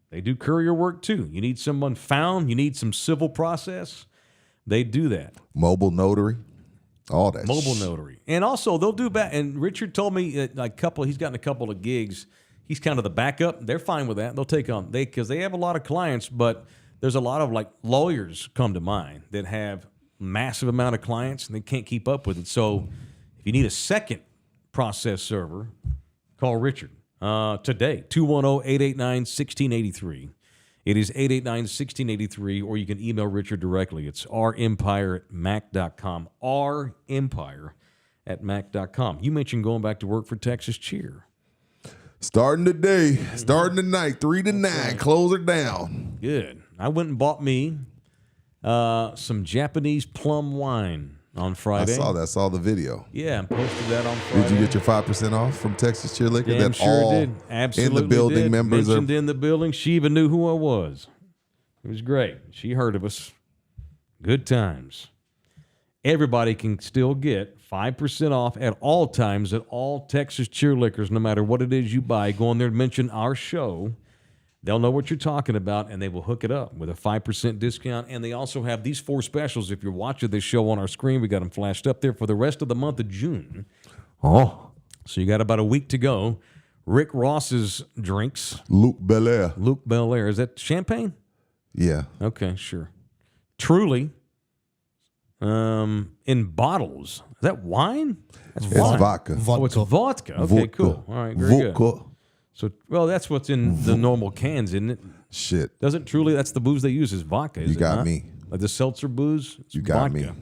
they do courier work too. You need someone found. You need some civil process. They do that. Mobile notary. All that. Mobile notary. And also they'll do back. And Richard told me he's gotten a couple of gigs. He's kind of the backup. They're fine with that. They'll take on because they have a lot of clients, but there's a lot of lawyers come to mind that have massive amount of clients and they can't keep up with it. So if you need a second process server, call Richard today, 210-889-1683. It is 889-1683, or you can email Richard directly. It's rempire@mac.com, rempire@mac.com. You mentioned going back to work for Texas Cheer. Starting today, starting tonight, 3 to 9, close her down. Good. I went and bought me some Japanese plum wine on Friday. I saw that. I saw the video. Yeah, I posted that on Friday. Did you get your 5% off from Texas Cheer Liquor? Damn That sure all did. Absolutely in the building did. members Mentioned are. in the building. She even knew who I was. It was great. She heard of us. Good times. Everybody can still get 5% off at all times at all Texas Cheer Liquors, no matter what it is you buy. Go in there and mention our show. They'll know what you're talking about, and they will hook it up with a 5% discount. And they also have these 4 specials. If you're watching this show on our screen, we got them flashed up there for the rest of the month of June. Oh. So you got about a week to go. Rick Ross's drinks. Luke Belair. Luke Belair. Is that champagne? Yeah. Okay, sure. Truly. In bottles. Is that wine? That's It's wine. vodka. Oh, it's vodka. Okay, Vodka. cool. All right, very good. Vodka. So, well, that's what's in the normal cans, isn't it? Shit. Doesn't Truly, that's the booze they use is vodka, is You it got not? me. Like the seltzer booze? It's You got vodka. me.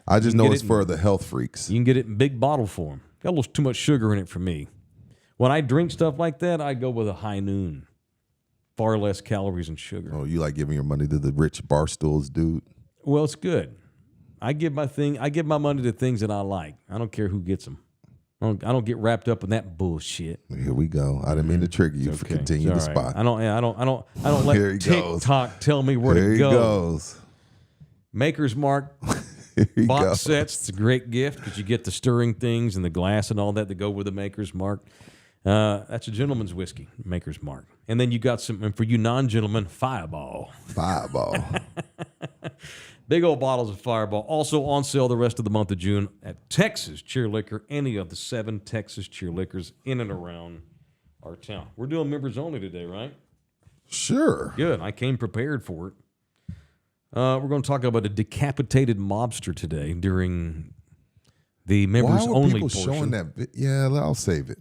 I just You know get it's it for the health freaks. You can get it in big bottle form. Got a little too much sugar in it for me. When I drink stuff like that, I go with a high noon. Far less calories and sugar. Oh, you like giving your money to the rich barstools, dude? Well, it's good. I give my money to things that I like. I don't care who gets them. I don't get wrapped up in that bullshit. Here we go. I didn't mean to trigger you. Okay, Continue it's the all right. spot. I don't Here he let goes. TikTok tell me where Here to he go. goes. Maker's Mark Here you box go. sets. It's a great gift because you get the stirring things and the glass and all that go with the Maker's Mark. That's a gentleman's whiskey, Maker's Mark. And then you got some, and for you non-gentlemen, Fireball. Fireball. Big old bottles of Fireball. Also on sale the rest of the month of June at Texas Cheer Liquor, any of the 7 Texas Cheer Liquors in and around our town. We're doing members only today, right? Sure. Good. I came prepared for it. We're going to talk about a decapitated mobster today during the members Why were only people portion. showing that? Yeah, I'll save it.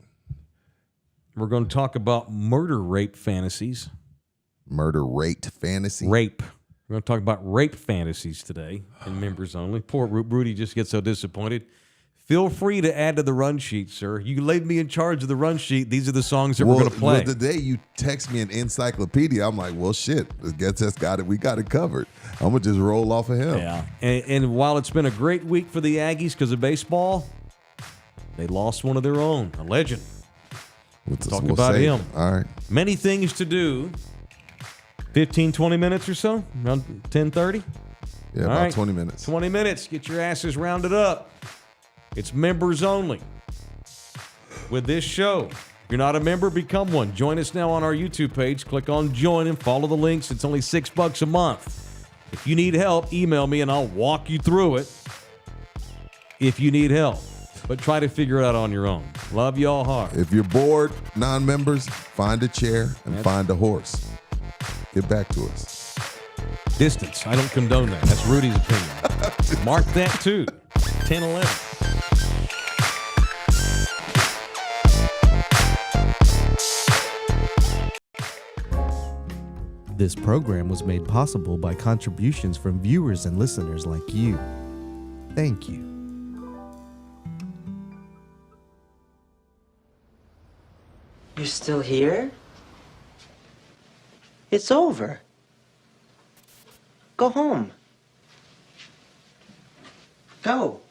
We're going to talk about murder rape fantasies. Murder rate fantasy. Rape. We're going to talk about rape fantasies today in members only. Poor Rudy just gets so disappointed. Feel free to add to the run sheet, sir. You laid me in charge of the run sheet. These are the songs that we're going to play. Well, the day you text me an encyclopedia, I'm like, well, shit. I guess that's got it. We got it covered. I'm going to just roll off of him. Yeah. And while it's been a great week for the Aggies because of baseball, they lost one of their own, a legend. We'll about save him. it. All right. Many things to do. 15, 20 minutes or so, around 10:30. Yeah, about 20 minutes. 20 minutes. Get your asses rounded up. It's members only with this show. If you're not a member, become one. Join us now on our YouTube page. Click on join and follow the links. It's only $6 a month. If you need help, email me and I'll walk you through it if you need help. But try to figure it out on your own. Love y'all hard. If you're bored, non-members, find a chair and find a horse. Get back to us. Distance. I don't condone that. That's Rudy's opinion. Mark that too. 10-11. This program was made possible by contributions from viewers and listeners like you. Thank you. You're still here? It's over. Go home. Go.